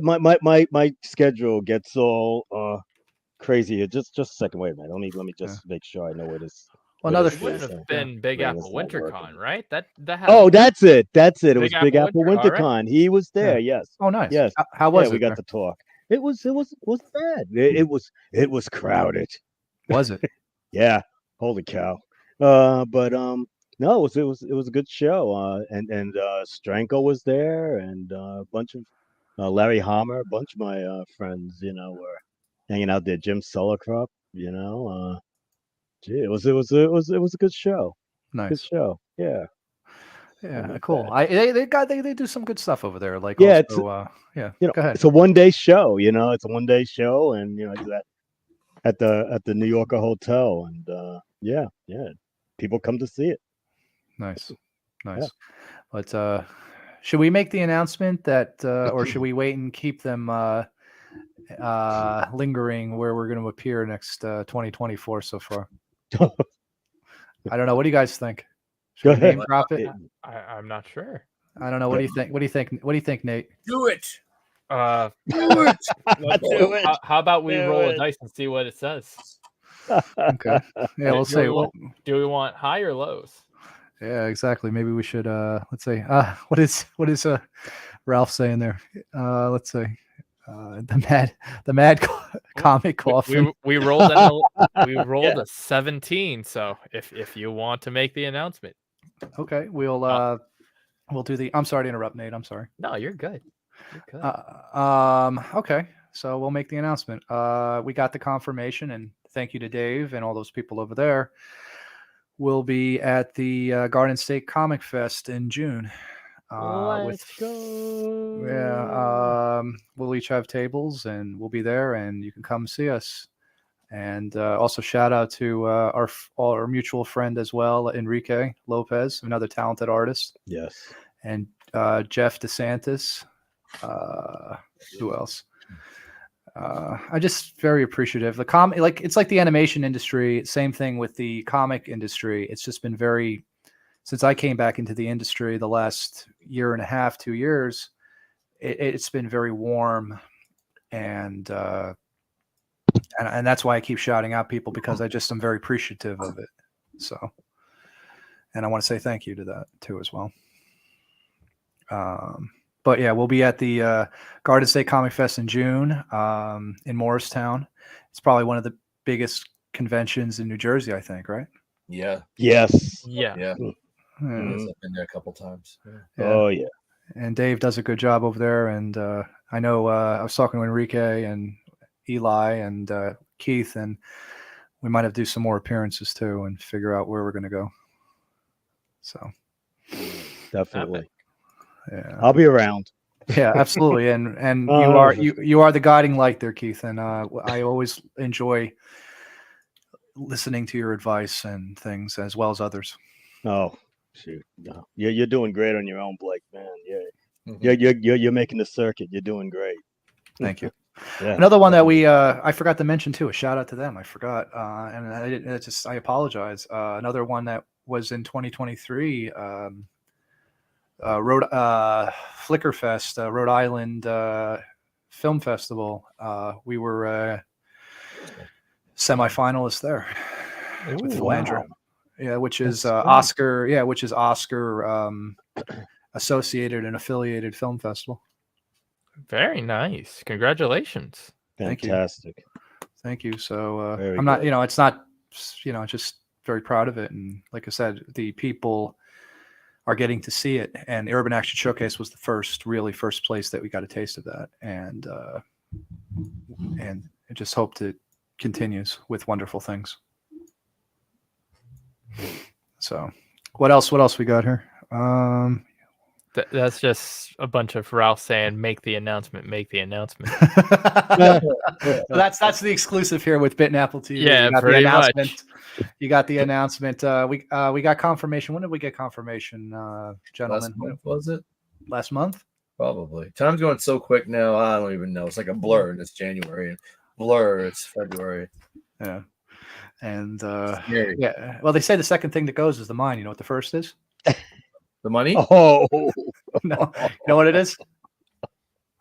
My schedule gets all crazy. Just a second. Wait a minute. Let me just make sure I know where this. Well, it wouldn't have been Big Apple WinterCon, right? That that's it. It was Big Apple WinterCon. Right? He was there. Yeah. Yes. Oh, nice. Yes. How was it? We got to talk. It was bad. It was crowded. Was it? Yeah. Holy cow. But no, it was a good show. And Stranko was there, and a bunch of Larry Hammer, a bunch of my friends, were hanging out there. Jim Sullicrup, it was a good show. Nice. Good show. Yeah. Yeah, cool. They do some good stuff over there. Like, yeah, also, go ahead. It's a one-day show. It's a one-day show, and that at the New Yorker Hotel, and yeah, people come to see it. Nice. Yeah. But should we make the announcement that, or should we wait and keep them lingering where we're going to appear next 2024 so far? I don't know. What do you guys think? Go ahead. Drop it? I'm not sure. I don't know. What do you think? What do you think, Nate? Do it. Do it. How about we roll a dice and see what it says? Okay. Yeah, we'll say. Do we want high or lows? Yeah, exactly. Maybe we should. Let's say. What is Ralph saying there? Let's say. The mad comic coffin. We rolled a 17. So if you want to make the announcement, okay, we'll do the. I'm sorry to interrupt, Nate. I'm sorry. No, you're good. Okay, so we'll make the announcement. We got the confirmation, and thank you to Dave and all those people over there. We'll be at the Garden State Comic Fest in June. Let's go. Yeah, we'll each have tables, and we'll be there, and you can come see us. And also shout out to our mutual friend as well, Enrique Lopez, another talented artist. Yes. And Jeff DeSantis. Who else? I'm just very appreciative. It's like the animation industry. Same thing with the comic industry. It's just been very since I came back into the industry the last year and a half, 2 years, it's been very warm, and that's why I keep shouting out people, because I just am very appreciative of it. So, and I want to say thank you to that too as well. But yeah, we'll be at the Garden State Comic Fest in June in Morristown. It's probably one of the biggest conventions in New Jersey, I think, right? Yeah. Yes. Yeah. Yeah. Mhm. I've been there a couple times. Yeah. Oh yeah. And Dave does a good job over there. And I know I was talking to Enrique and Eli and Keith, and we might have to do some more appearances too and figure out where we're going to go. So Definitely. yeah, I'll be around. yeah, absolutely. And Oh. you are the guiding light there, Keith. And I always enjoy listening to your advice and things, as well as others. Oh shoot. No. You're doing great on your own, Blake, man. Mhm. You're making the circuit. You're doing great. Thank you. Yeah. Another one that we I forgot to mention too. A shout out to them. I forgot, and I apologize. Another one that was in 2023, Flickr Fest, Rhode Island Film Festival. We were semifinalists there with Felandra. Yeah, which is Oscar. Yeah, which is Oscar associated and affiliated film festival. Very nice. Congratulations. Fantastic. Thank you. So Very I'm not, good. it's not, just very proud of it. And like I said, the people are getting to see it. And the Urban Action Showcase was the first place that we got a taste of that. And I just hope it continues with wonderful things. So what else we got here? That's just a bunch of Ralph saying, make the announcement. That's the exclusive here with Bit and Apple TV. Yeah, you got pretty the announcement. much. You got the announcement. We got confirmation. When did we get confirmation, gentlemen? Last month, was it? Last month? Probably. Time's going so quick now. I don't even know. It's like a blur, and it's January. And blur, it's February. Yeah. And Scary. yeah. Well, they say the second thing that goes is the mind. You know what the first is? The money? Oh, No. You know what it is?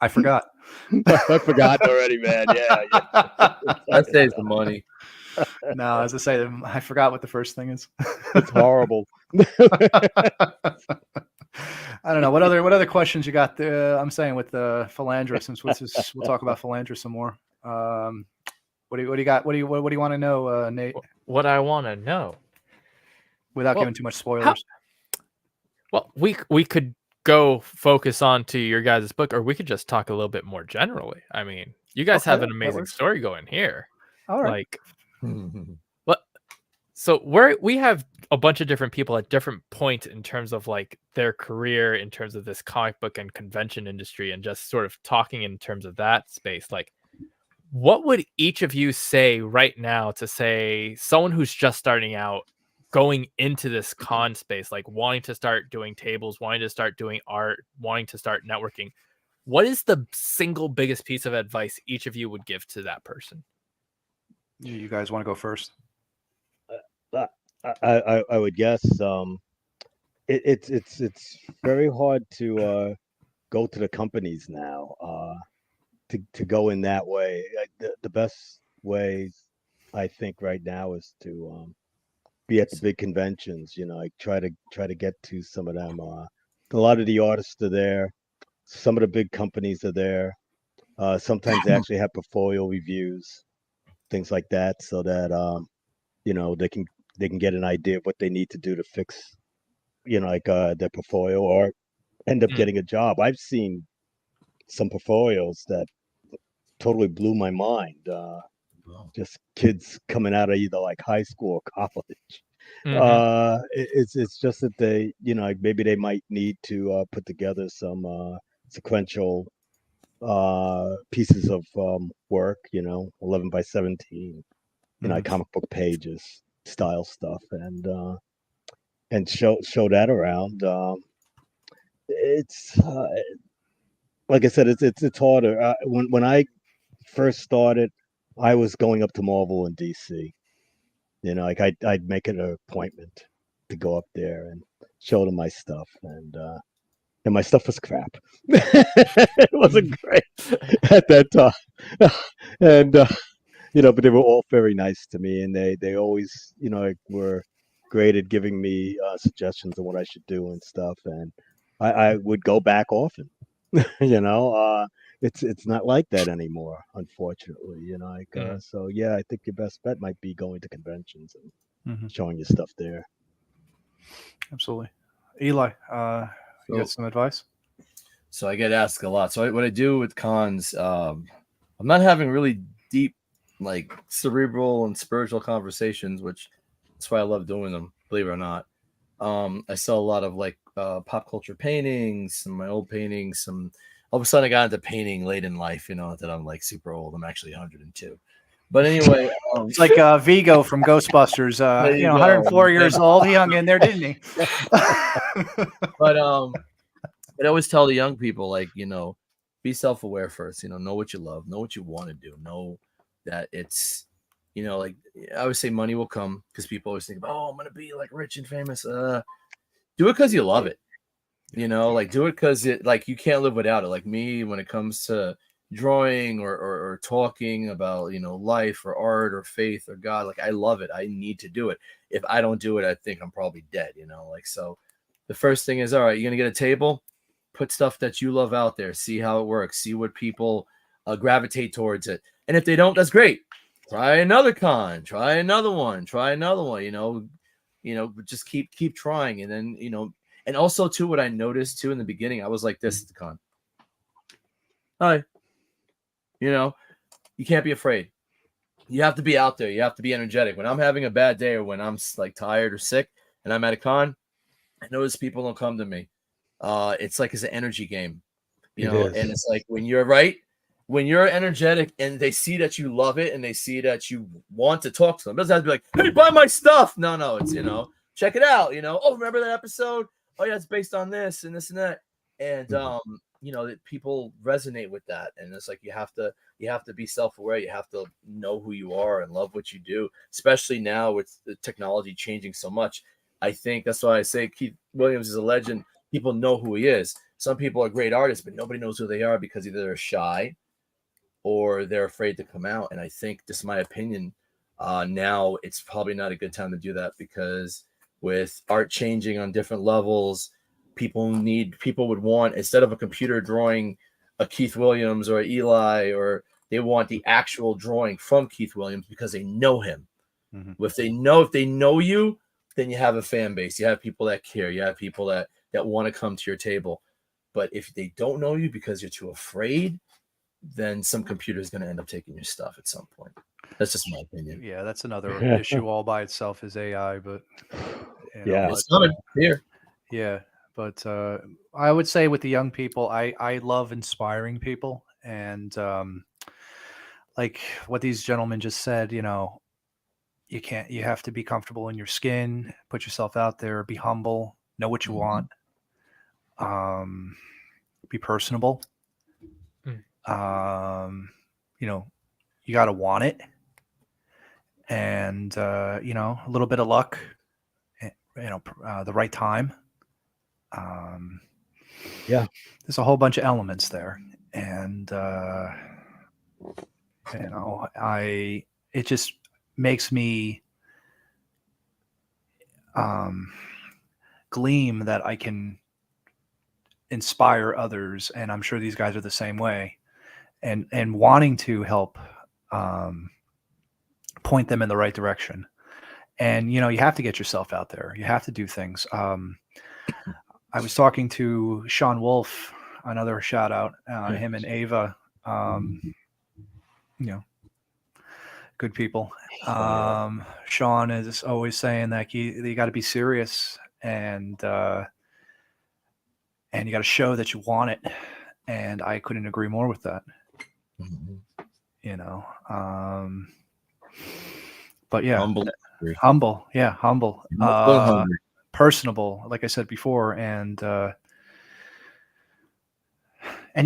I forgot. I forgot already, man. Yeah. That says the money. No, as I say, I forgot what the first thing is. It's horrible. I don't know. What other questions you got there? I'm saying with Felandra, since we'll talk about Felandra some more. What do you got? What do you want to know, Nate? What I want to know, Without giving too much spoilers. Well, we could go focus on to your guys' book, or we could just talk a little bit more generally. I mean, you guys have an amazing story going here. All right. So we have a bunch of different people at different points in terms of like their career, in terms of this comic book and convention industry, and just sort of talking in terms of that space. Like, what would each of you say right now to say someone who's just starting out, going into this con space, like wanting to start doing tables, wanting to start doing art, wanting to start networking? What is the single biggest piece of advice each of you would give to that person? You guys want to go first? I would guess it's very hard to go to the companies now to go in that way. The best way I think right now is to be at the big conventions. Like try to get to some of them. A lot of the artists are there. Some of the big companies are there. Sometimes they actually have portfolio reviews, things like that, so that they can get an idea of what they need to do to fix, their portfolio, or end up getting a job. I've seen some portfolios that totally blew my mind. Just kids coming out of either like high school or college. It's just that they, maybe they might need to put together some sequential pieces of work, 11 by 17, comic book pages style stuff, and show that around. It's like I said, it's harder. When I first started, I was going up to Marvel and DC. Like I'd make it an appointment to go up there, and showed him my stuff, and my stuff was crap. It wasn't great at that time, and but they were all very nice to me, and they always were great at giving me suggestions on what I should do and stuff, and I would go back often. It's not like that anymore, unfortunately. So yeah, I think your best bet might be going to conventions and showing your stuff there. Absolutely. Eli, you got some advice? So I get asked a lot. So what I do with cons, I'm not having really deep, like cerebral and spiritual conversations, which that's why I love doing them, believe it or not. I sell a lot of like pop culture paintings, some of my old paintings, all of a sudden I got into painting late in life, that I'm like super old. I'm actually 102. But anyway, it's like Vigo from Ghostbusters, 104 years old. He hung in there, didn't he? But I always tell the young people, like, be self-aware first, know what you love, know what you want to do, know that it's, like I always say money will come, because people always think about, I'm going to be like rich and famous. Do it because you love it, like do it because like you can't live without it. Like me, when it comes to drawing or talking about, life or art or faith or God, like I love it. I need to do it. If I don't do it, I think I'm probably dead, like, so the first thing is, all right, you're going to get a table, put stuff that you love out there, see how it works, see what people gravitate towards it. And if they don't, that's great. Try another con, try another one, just keep trying. And then, and also too, what I noticed too in the beginning, I was like this at the con. Hi. You can't be afraid. You have to be out there. You have to be energetic. When I'm having a bad day or when I'm like tired or sick and I'm at a con, I notice people don't come to me. It's like it's an energy game, and it's like when you're energetic and they see that you love it and they see that you want to talk to them. It doesn't have to be like, hey, buy my stuff. No, it's, check it out. Oh, remember that episode? Oh yeah, it's based on this and this and that. And, that people resonate with that. And it's like, you have to be self-aware. You have to know who you are and love what you do, especially now with the technology changing so much. I think that's why I say Keith Williams is a legend. People know who he is. Some people are great artists, but nobody knows who they are because either they're shy or they're afraid to come out. And I think, just my opinion, now it's probably not a good time to do that, because with art changing on different levels, people would want, instead of a computer drawing a Keith Williams or Eli, or they want the actual drawing from Keith Williams because they know him. Mm-hmm. If they know you, then you have a fan base. You have people that care. You have people that want to come to your table. But if they don't know you because you're too afraid, then some computer is going to end up taking your stuff at some point. That's just my opinion. Yeah, that's another issue all by itself, is AI. But it's coming here. Yeah, but I would say with the young people, I love inspiring people, and like what these gentlemen just said, you have to be comfortable in your skin, put yourself out there, be humble, know what you want, be personable. You got to want it, and a little bit of luck, the right time. There's a whole bunch of elements there, and it just makes me gleam that I can inspire others, and I'm sure these guys are the same way, and wanting to help point them in the right direction. And you have to get yourself out there. You have to do things. I was talking to Sean Wolf, another shout out, him and Ava, good people. Sean is always saying that you got to be serious, and you got to show that you want it. And I couldn't agree more with that. But yeah, humble, personable, like I said before, and you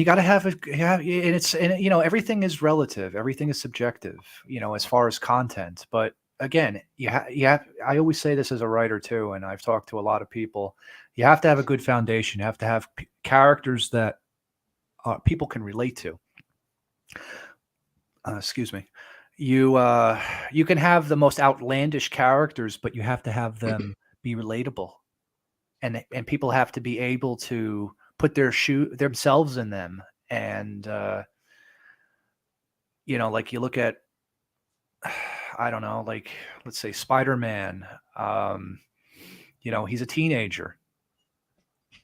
got to have it. And everything is relative, everything is subjective, as far as content. But again, I always say this as a writer too, and I've talked to a lot of people. You have to have a good foundation. You have to have characters that people can relate to. Excuse me. You can have the most outlandish characters, but you have to have them be relatable, and people have to be able to put themselves in them. And like you look at, I don't know, like let's say Spider-Man. He's a teenager.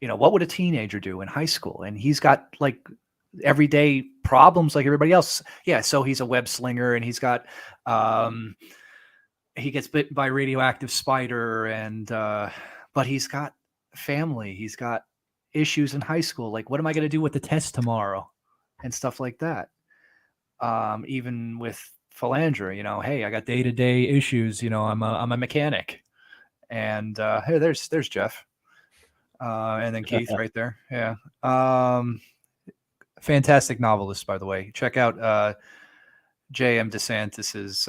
What would a teenager do in high school? And he's got like everyday problems like everybody else. Yeah, so he's a web slinger, and he's got he gets bitten by a radioactive spider, and but he's got family. He's got issues in high school. Like, what am I going to do with the test tomorrow, and stuff like that. Even with Felandra, hey, I got day-to-day issues. I'm a mechanic, and hey, there's Jeff, and then Keith right there. Yeah. Fantastic novelist, by the way. Check out J.M. DeSantis's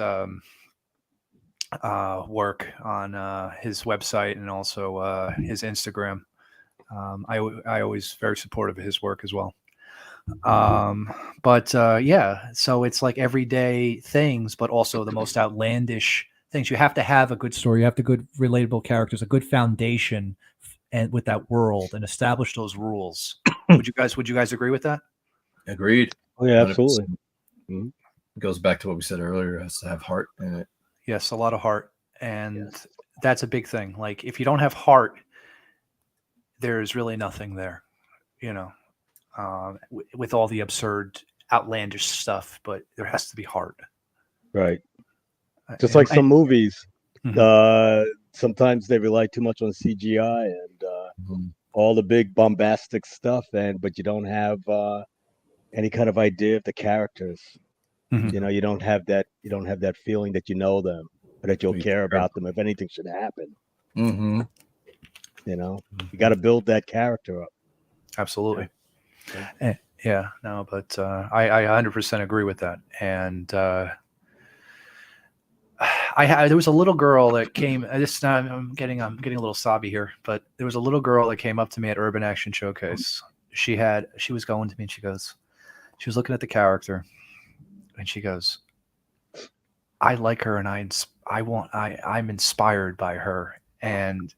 work on his website and also his Instagram. I always very supportive of his work as well. But so it's like everyday things, but also the most outlandish things. You have to have a good story. You have to good relatable characters, a good foundation, and with that world, and establish those rules. Would you guys agree with that? Agreed. Oh yeah, absolutely. It goes back to what we said earlier. It has to have heart in it. Yes, a lot of heart, and that's a big thing. Like if you don't have heart, there's really nothing there. With all the absurd, outlandish stuff, but there has to be heart. Right. Just like some movies, sometimes they rely too much on CGI and all the big bombastic stuff, but you don't have any kind of idea of the characters. You don't have that. You don't have that feeling that you know them, or that you'll care about them if anything should happen. You got to build that character up. Absolutely. Yeah. No, but I 100% agree with that. And there was a little girl that came. I'm getting a little sobby here, but there was a little girl that came up to me at Urban Action Showcase. She was going to me, and she was looking at the character, and she goes, "I like her, and I'm inspired by her." And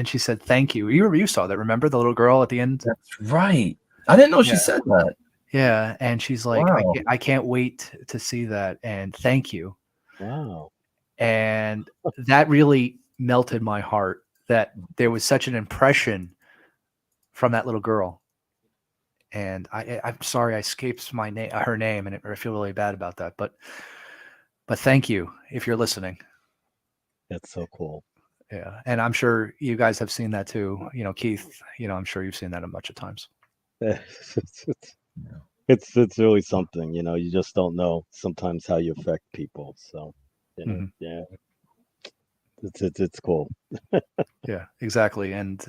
she said, "Thank you." You saw that? Remember the little girl at the end? That's right. I didn't know she said that. Yeah, and she's like, wow. I can't wait to see that, and thank you. Wow. And that really melted my heart, that there was such an impression from that little girl. And I'm sorry I escaped her name, and I feel really bad about that. But thank you if you're listening. That's so cool. Yeah, and I'm sure you guys have seen that too. Keith, I'm sure you've seen that a bunch of times. It's really something. You just don't know sometimes how you affect people. So yeah, it's cool. Yeah, exactly. And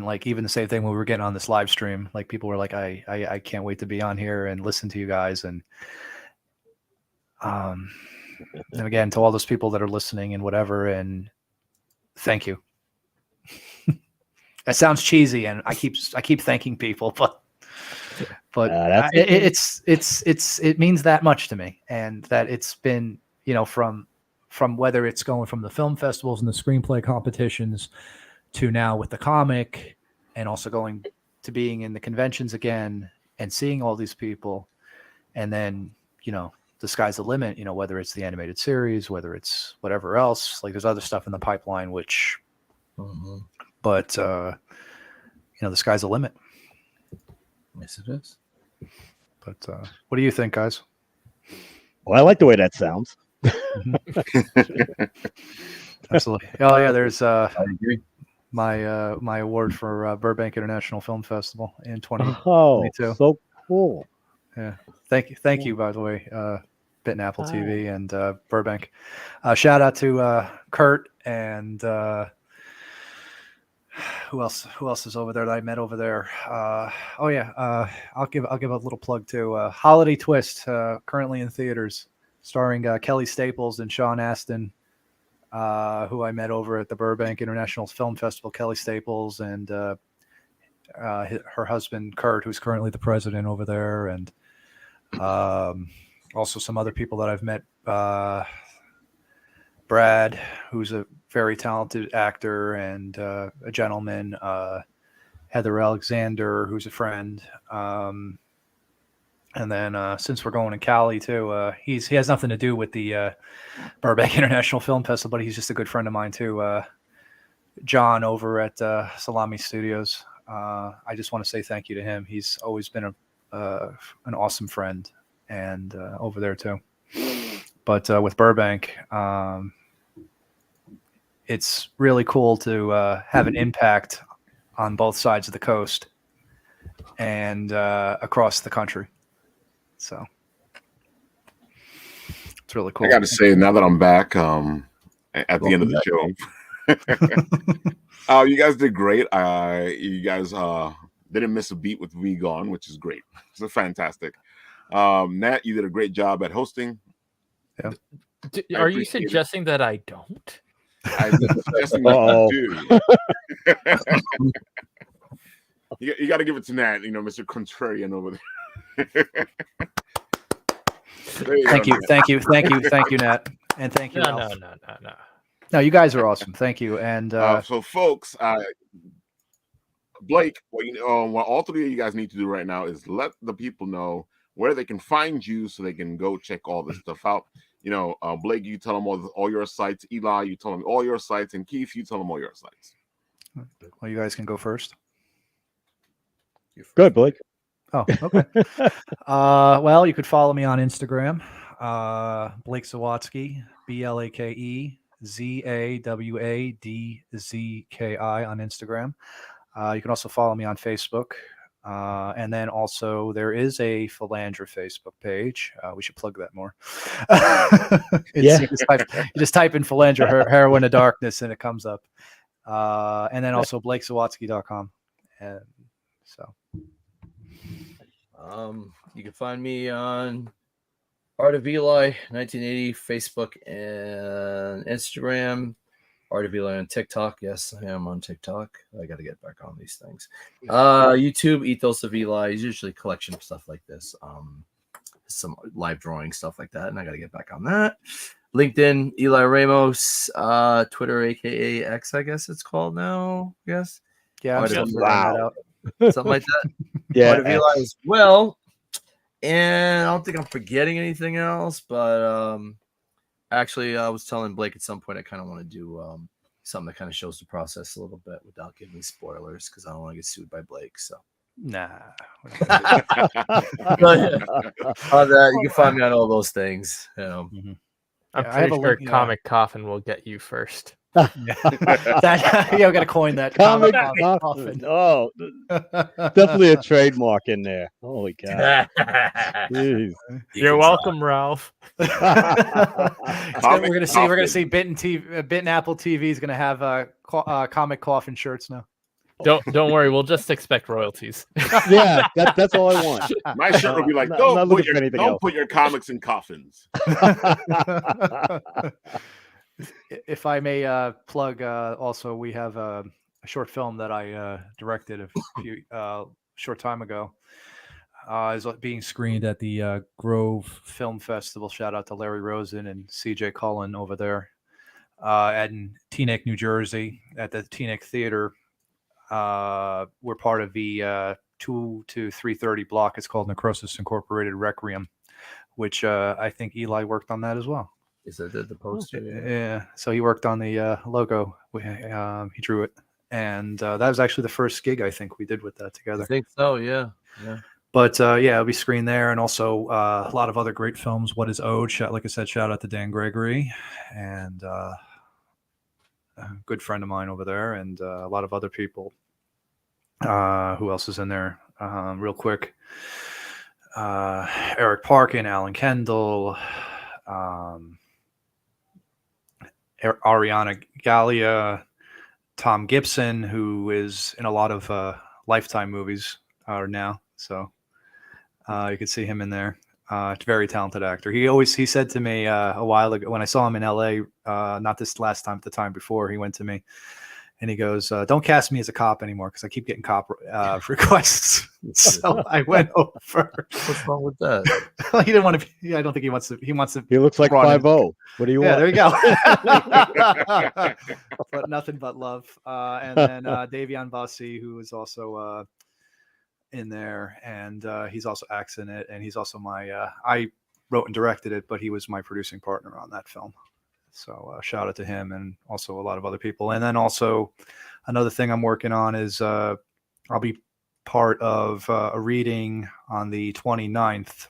like even the same thing when we were getting on this live stream, like people were like, I can't wait to be on here and listen to you guys. And again, to all those people that are listening and whatever, and thank you. That sounds cheesy, and I keep thanking people, but it means that much to me, and that it's been from whether it's going from the film festivals and the screenplay competitions to now with the comic, and also going to being in the conventions again and seeing all these people, and then the sky's the limit. Whether it's the animated series, whether it's whatever else, like there's other stuff in the pipeline which. But the sky's the limit. Yes, it is. But what do you think, guys? Well, I like the way that sounds. Absolutely. Oh yeah, there's I agree. my award for Burbank International Film Festival in 2022. Oh, so cool. Yeah. Thank you, by the way, Bit and Apple TV and Burbank. Shout out to Kurt and who else is over there that I met over there? I'll give a little plug to Holiday Twist, currently in theaters, starring Kelly Staples and Sean Astin who I met over at the Burbank International Film Festival, Kelly Staples, and her husband, Kurt, who's currently the president over there, and also some other people that I've met. Brad, who's a very talented actor and a gentleman. Heather Alexander, who's a friend. And then since we're going to Cali too, he has nothing to do with the Burbank International Film Festival, but he's just a good friend of mine too. John over at Salami Studios. I just want to say thank you to him. He's always been an awesome friend, and over there too. But with Burbank, it's really cool to have an impact on both sides of the coast and across the country. So it's really cool. I got to say, now that I'm back at the end of the show, you guys did great. You guys didn't miss a beat with We Gone, which is great. It's fantastic. Nat, you did a great job at hosting. Yeah. Are you suggesting that I don't? I'm suggesting that you do. You got to give it to Nat, Mr. Contrarian over there. Thank you, Nat, and thank you. No. No, you guys are awesome. Thank you. And so, folks, Blake, what all three of you guys need to do right now is let the people know where they can find you, so they can go check all this stuff out. Blake, you tell them all your sites. Eli, you tell them all your sites, and Keith, you tell them all your sites. Well, you guys can go first. Good, Blake. Oh, okay. Well, you could follow me on Instagram, Blake Zawadzki, BlakeZawaddzki on Instagram. You can also follow me on Facebook. And then also there is a Felandra Facebook page. We should plug that more. Yeah. You just type in Felandra Heroine of Darkness and it comes up. And then also BlakeZawadski.com. And so. You can find me on Art of Eli 1980 Facebook and Instagram. Art of Eli on TikTok. Yes, I am on TikTok. I got to get back on these things. YouTube, Ethos of Eli is usually a collection of stuff like this. Some live drawing stuff like that, and I got to get back on that. LinkedIn, Eli Ramos. Twitter, aka X, I guess it's called now. Yes. Yeah, I'm still figuring that out. Something like that. Yeah. Art of Eli as well. And I don't think I'm forgetting anything else, but actually, I was telling Blake at some point I kind of want to do something that kind of shows the process a little bit without giving spoilers, because I don't want to get sued by Blake. So, nah. On that, you can find me on all those things. Mm-hmm. I'm pretty sure Comic Coffin will get you first. We got to coin that. Comic Coffin. Oh, definitely a trademark in there. Holy cow! You're welcome, Ralph. We're gonna see Bit Apple TV is gonna have Comic Coffin shirts now. Don't worry, we'll just expect royalties. Yeah, that's all I want. My shirt will be like, don't put your comics in coffins. If I may plug, also we have a short film that I directed a few short time ago. Is being screened at the Grove Film Festival. Shout out to Larry Rosen and CJ Cullen over there in Teaneck, New Jersey, at the Teaneck Theater. We're part of the 2 to 3:30 block. It's called Necrosis Incorporated Requiem, which I think Eli worked on that as well. Is that the poster? Yeah. So he worked on the logo. He drew it, and that was actually the first gig I think we did with that together. I think so. Yeah. But it'll be screened there, and also a lot of other great films. What is Ode? Like I said, shout out to Dan Gregory, and a good friend of mine over there, and a lot of other people. Who else is in there? Real quick, Eric Parkin, Alan Kendall. Ariana Gallia, Tom Gibson, who is in a lot of Lifetime movies now, so you could see him in there. Very talented actor. He said to me a while ago when I saw him in LA, not this last time, but the time before, he went to me and he goes, "Don't cast me as a cop anymore because I keep getting cop requests." So I went over. What's wrong with that? He didn't want to. I don't think he wants to. He wants to. He looks like 5-0. What do you want? Yeah, there you go. But nothing but love. And then Davion Vossi, who is also in there, and he's also acts in it, and he's also my. I wrote and directed it, but he was my producing partner on that film. So shout out to him, and also a lot of other people. And then also another thing I'm working on is I'll be part of a reading on the 29th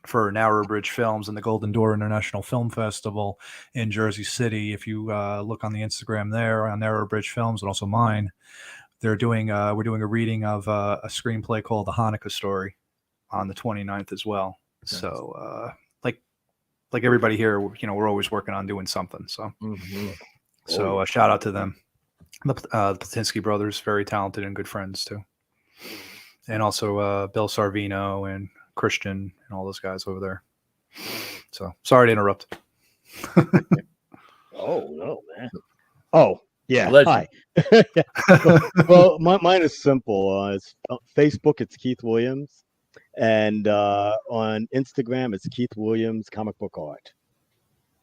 for Narrow Bridge Films and the Golden Door International Film Festival in Jersey City. If you look on the Instagram there on Narrow Bridge Films and also mine, we're doing a reading of a screenplay called The Hanukkah Story on the 29th as well. Nice. So like everybody here, we're always working on doing something. So, so shout out to them. The Platinsky brothers, very talented and good friends too. And also Bill Sarvino and Christian and all those guys over there. So sorry to interrupt. Oh no, man. Oh yeah. Legend. Hi. Well, mine is simple. It's Facebook. It's Keith Williams. And on Instagram, it's Keith Williams Comic Book Art.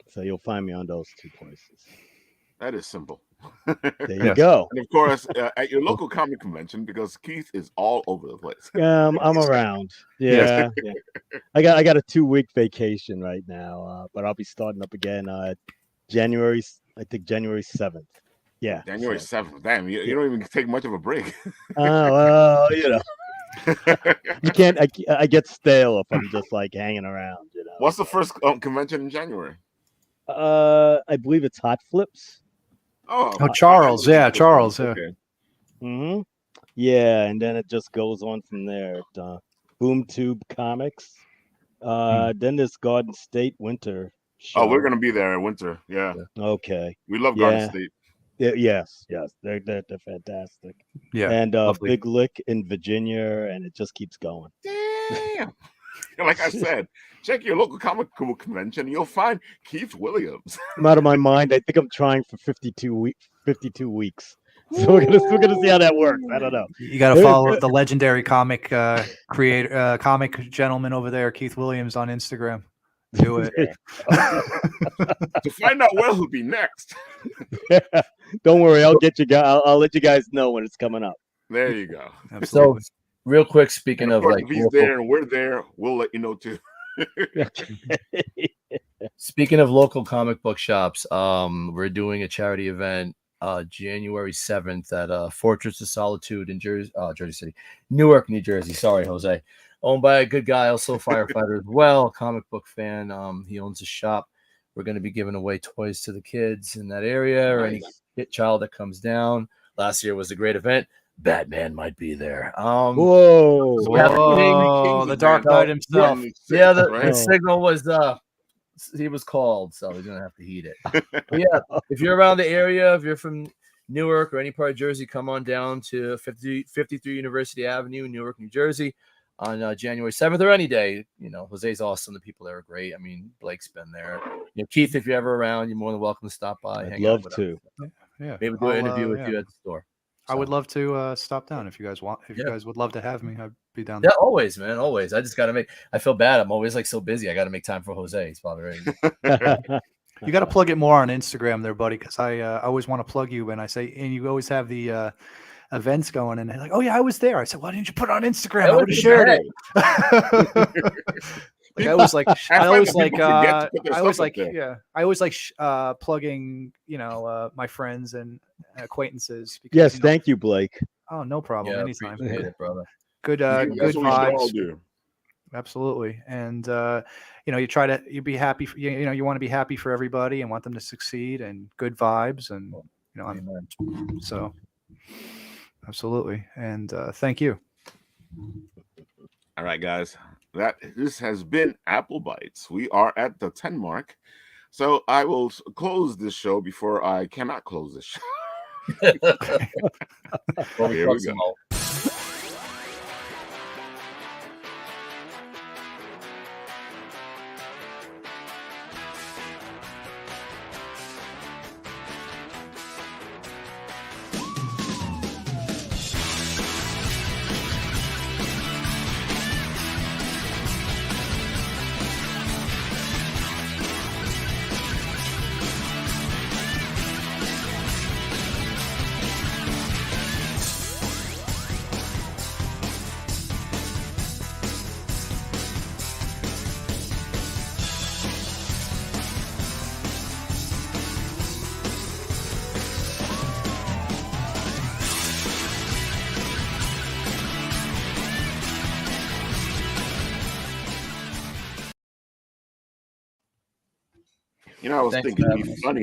So you'll find me on those two places. That is simple. There you go. And of course, at your local comic convention, because Keith is all over the place. I'm around. Yeah. I got a 2-week vacation right now, but I'll be starting up again January 7th. Yeah. January 7th. Damn, you don't even take much of a break. Well, you can't. I get stale if I'm just like hanging around. What's the first convention in January? I believe it's Hot Flips. Oh, Charles. Yeah, Charles. Yeah. Okay. Mm-hmm. Yeah, and then it just goes on from there. Boom Tube Comics. Then this Garden State Winter show. Oh, we're gonna be there at Winter. Yeah. Okay. We love Garden State. Yes, they're fantastic. Yeah, and Big Lick in Virginia, and it just keeps going. Damn. Like I said, check your local comic book convention. You'll find Keith Williams. I'm out of my mind. I think I'm trying for 52 weeks. So we're gonna see how that works. I don't know. You got to follow the legendary comic comic gentleman over there, Keith Williams, on Instagram. Do it. To find out where he'll be next. Don't worry, I'll get you guys. I'll let you guys know when it's coming up. There you go. Absolutely. So, real quick, speaking of like, if he's there and we're there, we'll let you know too. Speaking of local comic book shops, we're doing a charity event January 7th at Fortress of Solitude in Jersey City, Newark, New Jersey. Sorry, Jose. Owned by a good guy, also firefighter as well, comic book fan. He owns a shop. We're going to be giving away toys to the kids in that area or any child that comes down. Last year was a great event. Batman might be there. Whoa! The Dark Knight himself. Yeah, the signal was he was called, so he's gonna have to heed it. But yeah, if you're around the area, if you're from Newark or any part of Jersey, come on down to 53 University Avenue, Newark, New Jersey, on January 7th or any day. Jose's awesome. The people there are great. I mean, Blake's been there. Keith, if you're ever around, you're more than welcome to stop by. I'd love to. Yeah, maybe do an interview with you at the store. So. I would love to stop down if you guys want. If you guys would love to have me, I'd be down. Yeah, always, man, always. I just gotta I feel bad. I'm always like so busy. I gotta make time for Jose. He's probably ready. You got to plug it more on Instagram, there, buddy, because I always want to plug you. And I say, and you always have the events going, and they're like, "Oh yeah, I was there." I said, "Why didn't you put it on Instagram? I would have shared it." I always like plugging, my friends and acquaintances. Because, yes, thank you, Blake. Oh, no problem. Anytime, it, brother. Good vibes. Absolutely, and you be happy. You want to be happy for everybody and want them to succeed, and good vibes, and so absolutely, and thank you. All right, guys. This has been Apple Bites. We are at the 10 mark. So I will close this show before I cannot close this show. Here we go. You know, I was Thanks, thinking it'd be man. funny